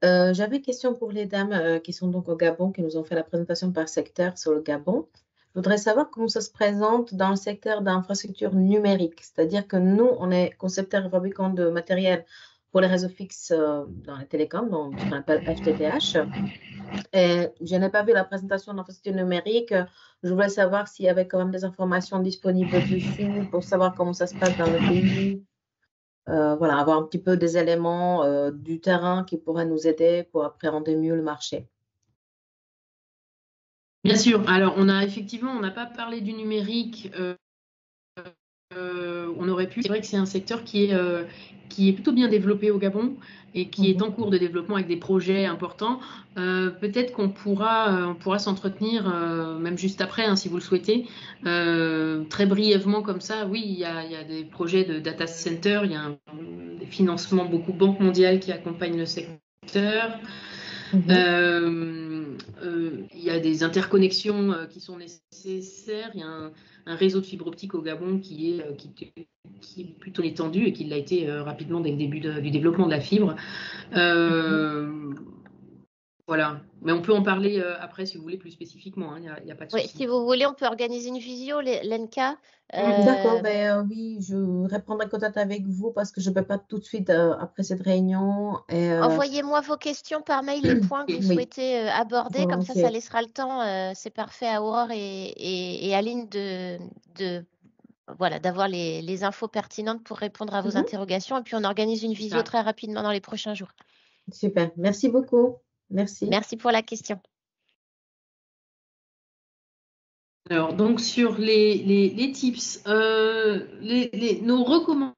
J'avais une question pour les dames qui sont donc au Gabon, qui nous ont fait la présentation par secteur sur le Gabon. Je voudrais savoir comment ça se présente dans le secteur d'infrastructure numérique. C'est-à-dire que nous, on est concepteurs et fabricants de matériel pour les réseaux fixes dans les télécoms, dans ce qu'on appelle FTTH. Et je n'ai pas vu la présentation d'infrastructure numérique. Je voulais savoir s'il y avait quand même des informations disponibles dessus pour savoir comment ça se passe dans le pays. Voilà, avoir un petit peu des éléments du terrain qui pourraient nous aider pour appréhender mieux le marché. Bien sûr. Alors, on n'a pas parlé du numérique. On aurait pu. C'est vrai que c'est un secteur qui est plutôt bien développé au Gabon et qui est en cours de développement avec des projets importants. Peut-être qu'on pourra s'entretenir, même juste après, hein, si vous le souhaitez. Très brièvement comme ça, oui, il y a des projets de data center, il y a des financements beaucoup Banque mondiale qui accompagnent le secteur. Il y a des interconnexions qui sont nécessaires. Il y a un réseau de fibre optique au Gabon qui est plutôt étendu et qui l'a été rapidement dès le début du développement de la fibre. Voilà. Mais on peut en parler après si vous voulez plus spécifiquement. Il n'y a pas de souci. Oui, si vous voulez, on peut organiser une visio, Lenka. D'accord, oui, je reprendrai contact avec vous parce que je ne peux pas tout de suite après cette réunion. Envoyez-moi vos questions par mail, les points que vous souhaitez aborder, comme ça laissera le temps, c'est parfait, à Aurore et Aline d'avoir les infos pertinentes pour répondre à vos interrogations. Et puis, on organise une visio très rapidement dans les prochains jours. Super, merci beaucoup. Merci. Merci pour la question. Alors, donc, sur les tips, nos recommandations,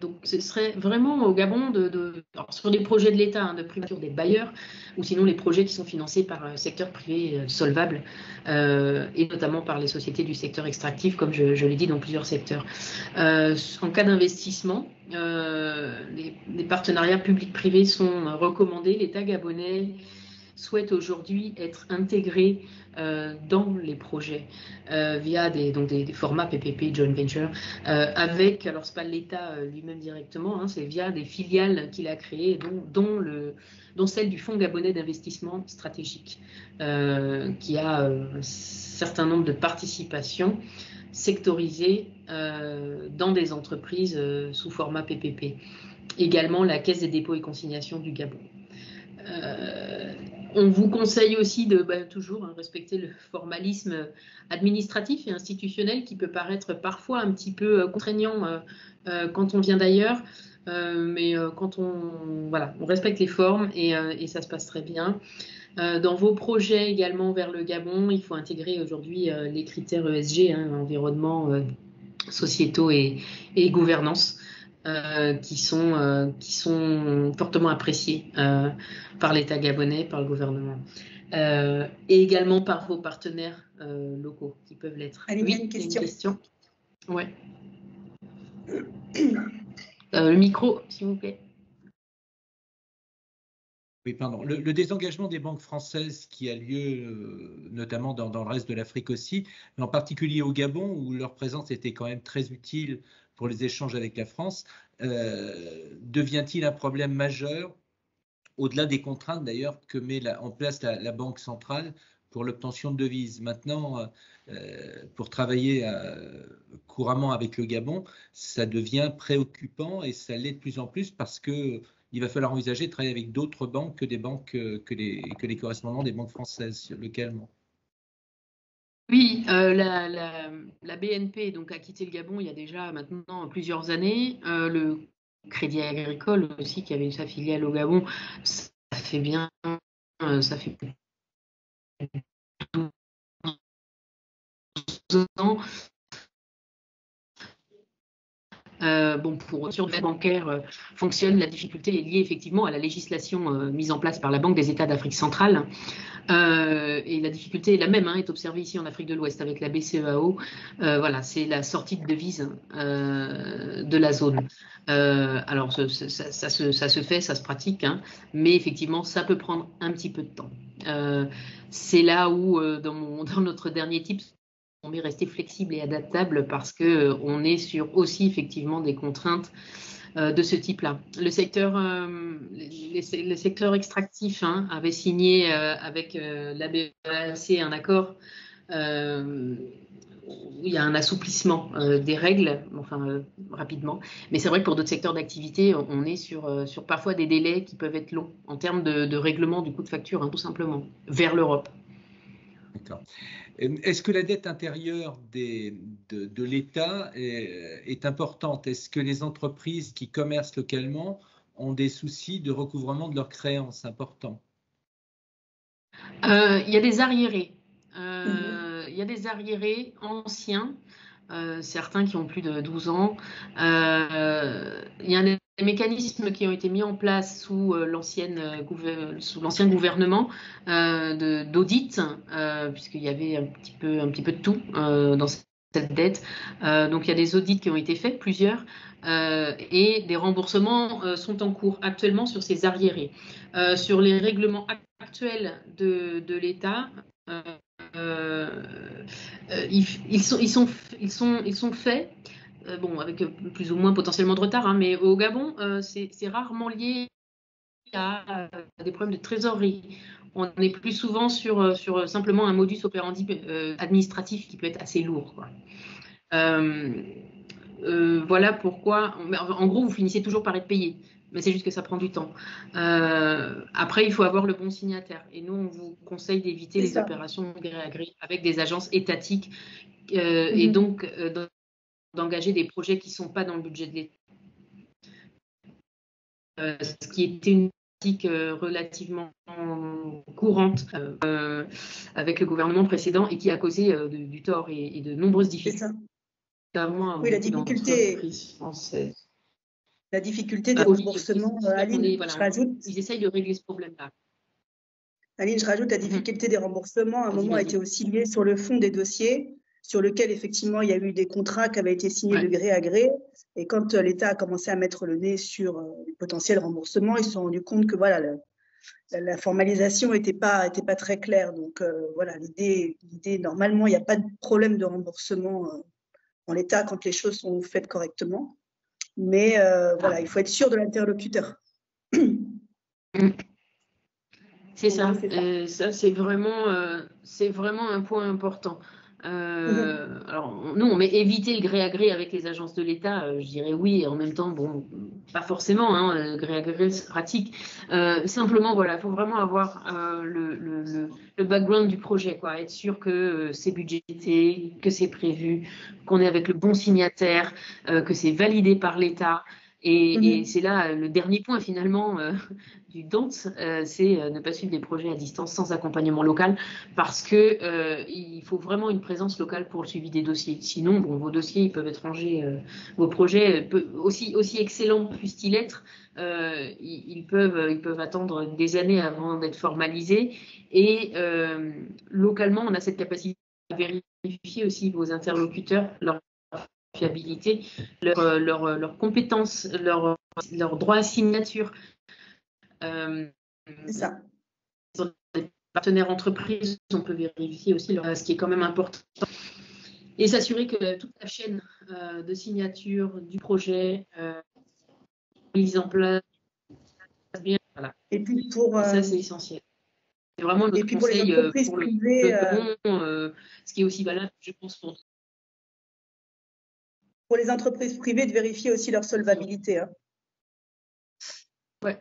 donc ce serait vraiment au Gabon alors, sur les projets de l'État, de primature des bailleurs, ou sinon les projets qui sont financés par le secteur privé solvable, et notamment par les sociétés du secteur extractif, comme je l'ai dit dans plusieurs secteurs. En cas d'investissement, les partenariats publics-privés sont recommandés. L'État gabonais souhaite aujourd'hui être intégré dans les projets via des formats PPP, joint venture, avec, alors c'est pas l'État lui-même directement, hein, c'est via des filiales qu'il a créées, dont celle du Fonds gabonais d'investissement stratégique, qui a un certain nombre de participations sectorisées dans des entreprises sous format PPP. Également la Caisse des dépôts et consignations du Gabon. On vous conseille aussi de toujours respecter le formalisme administratif et institutionnel qui peut paraître parfois un petit peu contraignant quand on vient d'ailleurs, mais quand on respecte les formes et ça se passe très bien. Dans vos projets également vers le Gabon, il faut intégrer aujourd'hui les critères ESG, environnement, sociétaux et gouvernance. Qui sont fortement appréciés par l'État gabonais, par le gouvernement, et également par vos partenaires locaux qui peuvent l'être. Aline, il y a une question. Ouais. Le micro, s'il vous plaît. Oui, pardon. Le désengagement des banques françaises qui a lieu notamment dans le reste de l'Afrique aussi, mais en particulier au Gabon, où leur présence était quand même très utile pour les échanges avec la France, devient-il un problème majeur, au-delà des contraintes d'ailleurs que met en place la Banque centrale pour l'obtention de devises? Maintenant, pour travailler couramment avec le Gabon, ça devient préoccupant et ça l'est de plus en plus parce qu'il va falloir envisager de travailler avec d'autres banques que des banques que les correspondants des banques françaises localement. Oui, la BNP donc, a quitté le Gabon il y a déjà maintenant plusieurs années. Le Crédit Agricole aussi, qui avait sa filiale au Gabon, ça fait bien, ça fait 12 ans. Pour sur le bancaire fonctionne, la difficulté est liée effectivement à la législation mise en place par la Banque des États d'Afrique centrale. Et la difficulté est la même, est observée ici en Afrique de l'Ouest avec la BCEAO. C'est la sortie de devises de la zone. Alors, ça se fait, ça se pratique, mais effectivement, ça peut prendre un petit peu de temps. C'est là où, dans notre dernier tip, on est resté flexible et adaptable parce qu'on est sur aussi effectivement des contraintes de ce type-là. Le secteur extractif avait signé avec la BEAC un accord où il y a un assouplissement des règles, rapidement. Mais c'est vrai que pour d'autres secteurs d'activité, on est sur parfois des délais qui peuvent être longs en termes de règlement du coût de facture, tout simplement, vers l'Europe. D'accord. Est-ce que la dette intérieure de l'État est importante? Est-ce que les entreprises qui commercent localement ont des soucis de recouvrement de leurs créances importants? Il y a des arriérés. Il y a des arriérés anciens, certains qui ont plus de 12 ans. Il y a des mécanismes qui ont été mis en place sous l'ancien gouvernement d'audit, puisqu'il y avait un petit peu de tout dans cette dette. Donc il y a des audits qui ont été faits, plusieurs, et des remboursements sont en cours actuellement sur ces arriérés. Sur les règlements actuels de l'État, ils sont faits, avec plus ou moins potentiellement de retard, mais au Gabon, c'est rarement lié à des problèmes de trésorerie. On est plus souvent sur simplement un modus operandi administratif qui peut être assez lourd, quoi. Voilà pourquoi, en gros, vous finissez toujours par être payé, mais c'est juste que ça prend du temps. Après, il faut avoir le bon signataire. Et nous, on vous conseille d'éviter les opérations de gré à gré avec des agences étatiques et donc d'engager des projets qui ne sont pas dans le budget de l'État. Ce qui était une pratique relativement courante avec le gouvernement précédent et qui a causé du tort et de nombreuses difficultés. Oui, la difficulté des remboursements, Aline, je rajoute. Ils essayent de régler ce problème-là. Aline, je rajoute la difficulté des remboursements. À un moment, a été aussi liée sur le fond des dossiers, sur lequel, effectivement, il y a eu des contrats qui avaient été signés de gré à gré. Et quand l'État a commencé à mettre le nez sur les potentiels remboursements, ils se sont rendus compte que la formalisation n'était pas très claire. Donc, l'idée, normalement, il n'y a pas de problème de remboursement dans l'État quand les choses sont faites correctement. Mais il faut être sûr de l'interlocuteur. C'est ça. Ça, c'est vraiment un point important. Alors, nous, on met éviter le gré à gré avec les agences de l'État. Je dirais oui, et en même temps, pas forcément. Le gré à gré, c'est pratique. Simplement, il faut vraiment avoir le background du projet, quoi. Être sûr que c'est budgété, que c'est prévu, qu'on est avec le bon signataire, que c'est validé par l'État. Et c'est là le dernier point finalement du DONT, c'est ne pas suivre des projets à distance sans accompagnement local parce que il faut vraiment une présence locale pour le suivi des dossiers. Sinon, vos dossiers ils peuvent être rangés, vos projets aussi excellents puissent-ils être, ils peuvent attendre des années avant d'être formalisés. Et localement, on a cette capacité à vérifier aussi vos interlocuteurs, leur fiabilité, leurs compétences, leur droit à signature. C'est ça. Sur les partenaires entreprises, on peut vérifier aussi ce qui est quand même important. Et s'assurer que toute la chaîne de signature du projet mise en place bien. Voilà. Et puis ça, c'est essentiel. C'est vraiment notre conseil pour les entreprises privées. Ce qui est aussi valable, je pense, pour les entreprises privées, de vérifier aussi leur solvabilité. Ouais.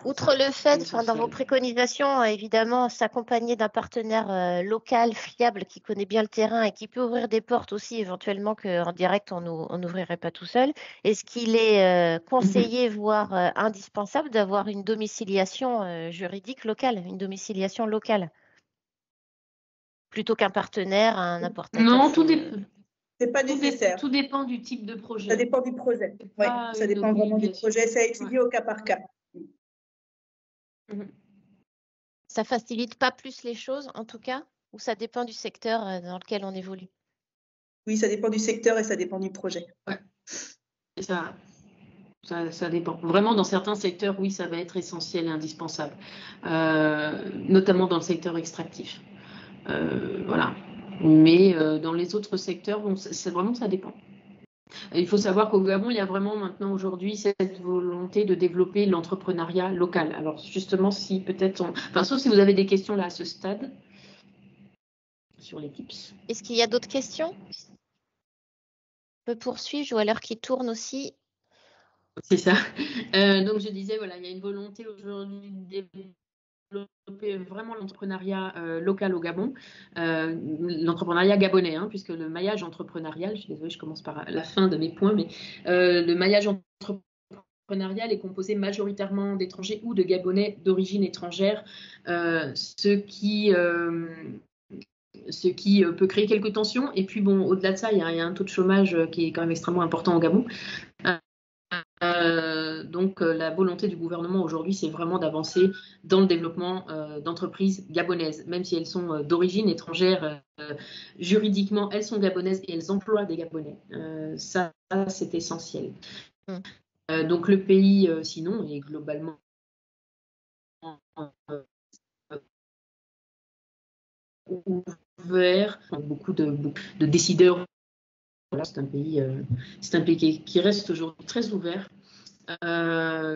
Outre le fait, dans vos préconisations, évidemment, s'accompagner d'un partenaire local, fiable, qui connaît bien le terrain et qui peut ouvrir des portes aussi, éventuellement qu'en direct, on n'ouvrirait pas tout seul. Est-ce qu'il est conseillé, voire indispensable, d'avoir une domiciliation juridique locale, une domiciliation locale, plutôt qu'un partenaire, un importateur? Non, tout dépend. C'est pas nécessaire. Tout dépend du type de projet. Ça dépend du projet. Oui, ça dépend vraiment du projet. C'est étudié au cas par cas. Ça facilite pas plus les choses, en tout cas, ou ça dépend du secteur dans lequel on évolue? Oui, ça dépend du secteur et ça dépend du projet. Ouais. Ça dépend. Vraiment, dans certains secteurs, oui, ça va être essentiel et indispensable, notamment dans le secteur extractif. Voilà. Mais dans les autres secteurs, bon, ça dépend. Il faut savoir qu'au Gabon, il y a vraiment maintenant aujourd'hui cette volonté de développer l'entrepreneuriat local. Alors justement, si peut-être, sauf si vous avez des questions là à ce stade sur les tips. Est-ce qu'il y a d'autres questions? Je peux poursuivre, je vois l'heure qui tourne aussi. C'est ça. Donc je disais, voilà, il y a une volonté aujourd'hui de développer vraiment l'entrepreneuriat local au Gabon, l'entrepreneuriat gabonais, hein, puisque le maillage entrepreneurial, je suis désolée, je commence par la fin de mes points, mais le maillage entrepreneurial est composé majoritairement d'étrangers ou de Gabonais d'origine étrangère, ce qui peut créer quelques tensions. Et puis bon, au-delà de ça, il y a un taux de chômage qui est quand même extrêmement important au Gabon. Donc la volonté du gouvernement aujourd'hui, c'est vraiment d'avancer dans le développement d'entreprises gabonaises, même si elles sont d'origine étrangère. Juridiquement, elles sont gabonaises et elles emploient des Gabonais. Ça, c'est essentiel. Donc le pays, sinon, est globalement ouvert, beaucoup de décideurs. Voilà, c'est un pays qui reste aujourd'hui très ouvert,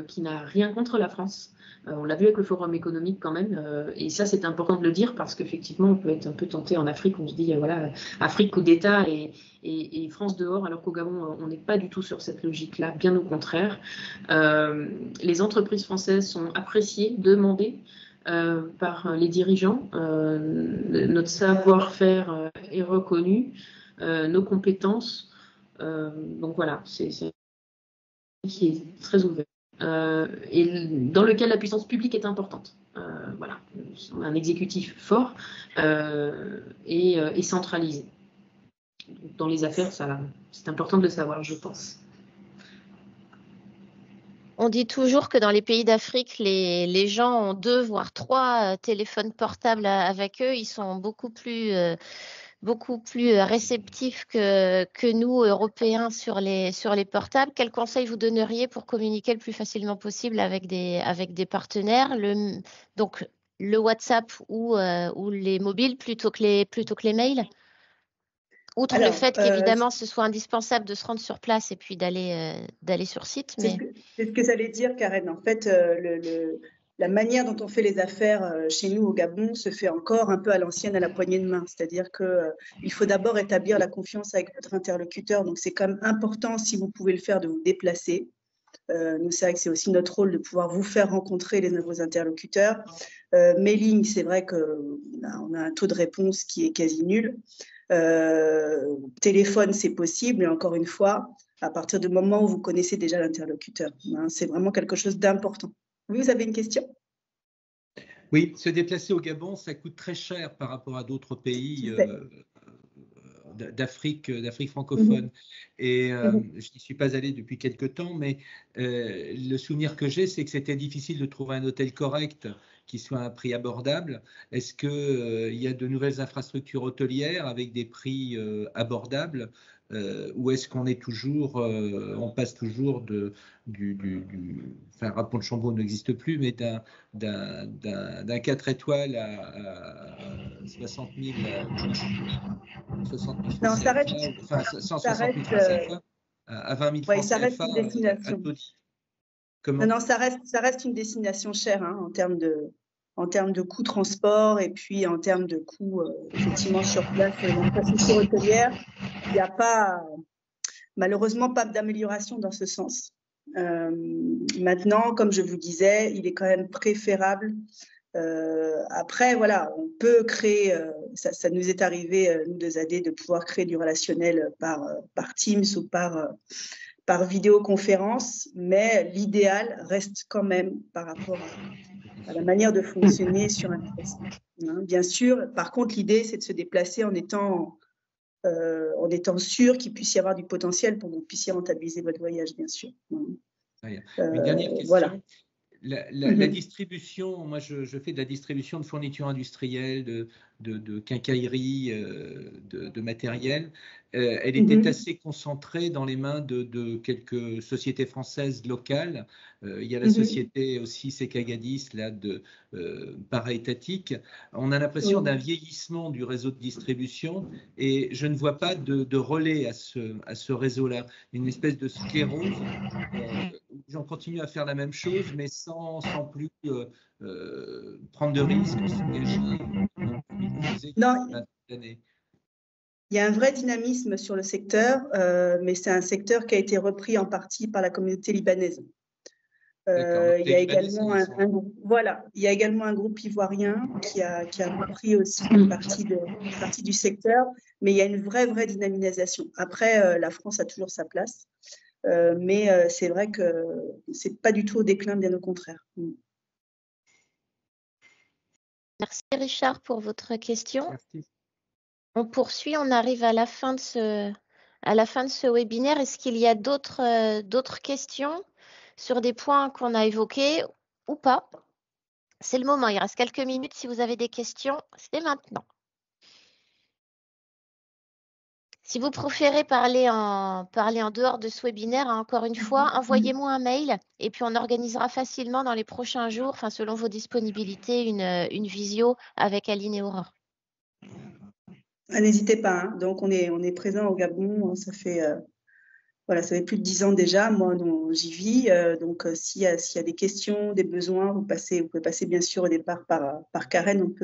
qui n'a rien contre la France. On l'a vu avec le Forum économique quand même, et ça c'est important de le dire parce qu'effectivement on peut être un peu tenté en Afrique, on se dit voilà, Afrique coup d'État et France dehors, alors qu'au Gabon on n'est pas du tout sur cette logique-là, bien au contraire. Les entreprises françaises sont appréciées, demandées par les dirigeants, notre savoir-faire est reconnu, nos compétences, donc voilà, c'est qui est très ouvert et dans lequel la puissance publique est importante. Voilà, un exécutif fort et centralisé. Dans les affaires, c'est important de le savoir, je pense. On dit toujours que dans les pays d'Afrique, les gens ont 2 voire 3 téléphones portables avec eux. Ils sont beaucoup plus réceptifs que nous, Européens, sur les portables. Quel conseil vous donneriez pour communiquer le plus facilement possible avec des partenaires? Donc, le WhatsApp ou les mobiles plutôt que les mails? Outre le fait qu'évidemment, ce soit indispensable de se rendre sur place et puis d'aller sur site. C'est ce que j'allais dire, Karen. En fait, la manière dont on fait les affaires chez nous au Gabon se fait encore un peu à l'ancienne, à la poignée de main. C'est-à-dire qu'il faut d'abord établir la confiance avec votre interlocuteur. Donc, c'est quand même important, si vous pouvez le faire, de vous déplacer. Nous, c'est vrai que c'est aussi notre rôle de pouvoir vous faire rencontrer les nouveaux interlocuteurs. Mailing, c'est vrai qu'on a un taux de réponse qui est quasi nul. Téléphone, c'est possible, mais encore une fois, à partir du moment où vous connaissez déjà l'interlocuteur. Hein, c'est vraiment quelque chose d'important. Vous avez une question? Oui, se déplacer au Gabon, ça coûte très cher par rapport à d'autres pays d'Afrique francophone. Et je n'y suis pas allé depuis quelque temps, mais le souvenir que j'ai, c'est que c'était difficile de trouver un hôtel correct qui soit à un prix abordable. Est-ce qu'il y a de nouvelles infrastructures hôtelières avec des prix abordables ou est-ce qu'on est toujours, on passe toujours enfin, Pont de Chambaud n'existe plus, mais d'un 4 étoiles à 60 000 non, ça reste, enfin 160 000 francs CFA à 20 000 francs ça reste CFA. Une destination. Non, ça reste une destination chère hein, en termes de coûts transport et puis en termes de coûts effectivement sur place l'infrastructure hôtelière. Il n'y a malheureusement pas d'amélioration dans ce sens. Maintenant, comme je vous disais, il est quand même préférable. Après, voilà, on peut créer, ça nous est arrivé, nous deux AD, de pouvoir créer du relationnel par Teams ou par vidéoconférence, mais l'idéal reste quand même par rapport à la manière de fonctionner sur un test. Hein, bien sûr, par contre, l'idée, c'est de se déplacer en étant en étant sûr qu'il puisse y avoir du potentiel pour que vous puissiez rentabiliser votre voyage, bien sûr. Une dernière question. Voilà. La distribution, moi je fais de la distribution de fournitures industrielles, de quincaillerie, de matériel. Elle était assez concentrée dans les mains de quelques sociétés françaises locales. Il y a la société aussi Secagadis, là, para-étatique. On a l'impression d'un vieillissement du réseau de distribution et je ne vois pas de relais à ce réseau-là. Une espèce de sclérose. J'en continue à faire la même chose, mais sans plus prendre de risques, s'engager. Non, il y a un vrai dynamisme sur le secteur, mais c'est un secteur qui a été repris en partie par la communauté libanaise. Il y a également un groupe ivoirien qui a repris aussi une partie du secteur, mais il y a une vraie dynamisation. Après, la France a toujours sa place. Mais c'est vrai que ce n'est pas du tout au déclin, bien au contraire. Merci Richard pour votre question. Merci. On poursuit, on arrive à la fin de ce webinaire. Est-ce qu'il y a d'autres questions sur des points qu'on a évoqués ou pas? C'est le moment, il reste quelques minutes. Si vous avez des questions, c'est maintenant. Si vous préférez parler en dehors de ce webinaire, encore une fois, envoyez-moi un mail et puis on organisera facilement dans les prochains jours, selon vos disponibilités, une visio avec Aline et Aurore. N'hésitez pas. Donc, on est présent au Gabon. Ça fait plus de 10 ans déjà. Moi, j'y vis. Donc, s'il y a des questions, des besoins, vous pouvez passer bien sûr au départ par Karen.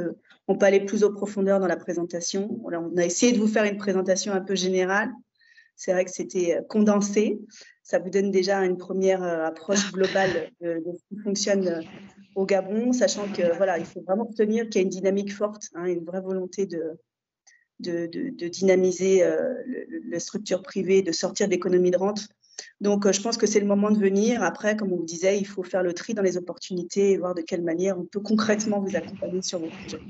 On peut aller plus en profondeur dans la présentation. On a essayé de vous faire une présentation un peu générale. C'est vrai que c'était condensé. Ça vous donne déjà une première approche globale de ce qui fonctionne au Gabon, sachant que il faut vraiment retenir qu'il y a une dynamique forte, une vraie volonté de dynamiser la structure privée, de sortir d'économie de rente. Donc, je pense que c'est le moment de venir. Après, comme on vous disait, il faut faire le tri dans les opportunités et voir de quelle manière on peut concrètement vous accompagner sur vos projets.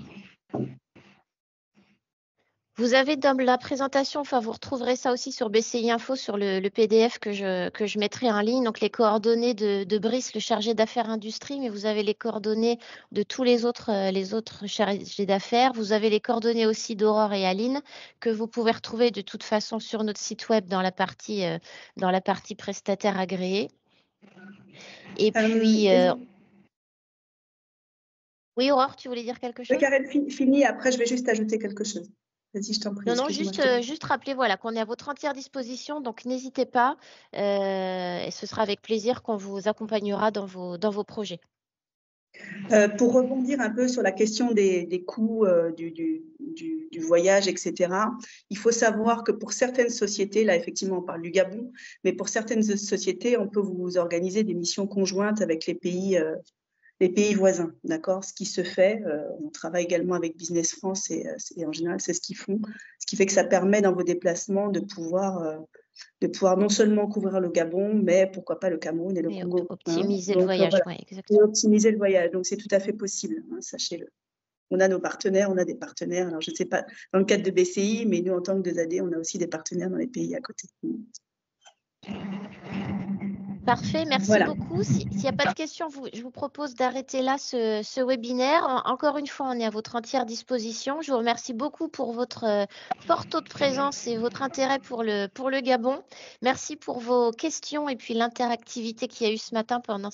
Vous avez dans la présentation, vous retrouverez ça aussi sur BCI Info, sur le PDF que je mettrai en ligne. Donc, les coordonnées de Brice, le chargé d'affaires industrie, mais vous avez les coordonnées de tous les autres chargés d'affaires. Vous avez les coordonnées aussi d'Aurore et Aline que vous pouvez retrouver de toute façon sur notre site web dans la partie prestataire agréé. Et puis, oui, Aurore, tu voulais dire quelque chose? Karen, fini. Après, je vais juste ajouter quelque chose. Vas-y, je t'en prie. Non, juste rappeler qu'on est à votre entière disposition, donc n'hésitez pas, et ce sera avec plaisir qu'on vous accompagnera dans vos projets. Pour rebondir un peu sur la question des coûts du voyage, etc., il faut savoir que pour certaines sociétés, là effectivement on parle du Gabon, mais pour certaines sociétés, on peut vous organiser des missions conjointes avec les pays voisins, d'accord? Ce qui se fait, on travaille également avec Business France et en général, c'est ce qu'ils font. Ce qui fait que ça permet dans vos déplacements de pouvoir non seulement couvrir le Gabon, mais pourquoi pas le Cameroun et le Congo. Optimiser le voyage, exactement. Et optimiser le voyage, donc c'est tout à fait possible, sachez-le. On a nos partenaires, on a des partenaires, alors je ne sais pas dans le cadre de BCI, mais nous en tant que 2AD, on a aussi des partenaires dans les pays à côté. Parfait, merci beaucoup. S'il n'y a pas de questions, je vous propose d'arrêter là ce webinaire. Encore une fois, on est à votre entière disposition. Je vous remercie beaucoup pour votre fort taux de présence et votre intérêt pour le Gabon. Merci pour vos questions et puis l'interactivité qu'il y a eu ce matin pendant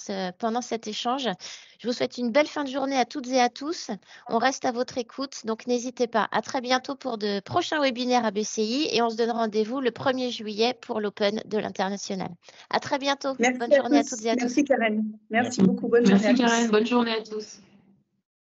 cet échange. Je vous souhaite une belle fin de journée à toutes et à tous. On reste à votre écoute, donc n'hésitez pas. À très bientôt pour de prochains webinaires à BCI et on se donne rendez-vous le 1er juillet pour l'Open de l'International. À très bientôt. Merci bonne journée à toutes et à tous. Merci Karen. Merci beaucoup. Bonne journée à tous. Merci Karen. Bonne journée à tous.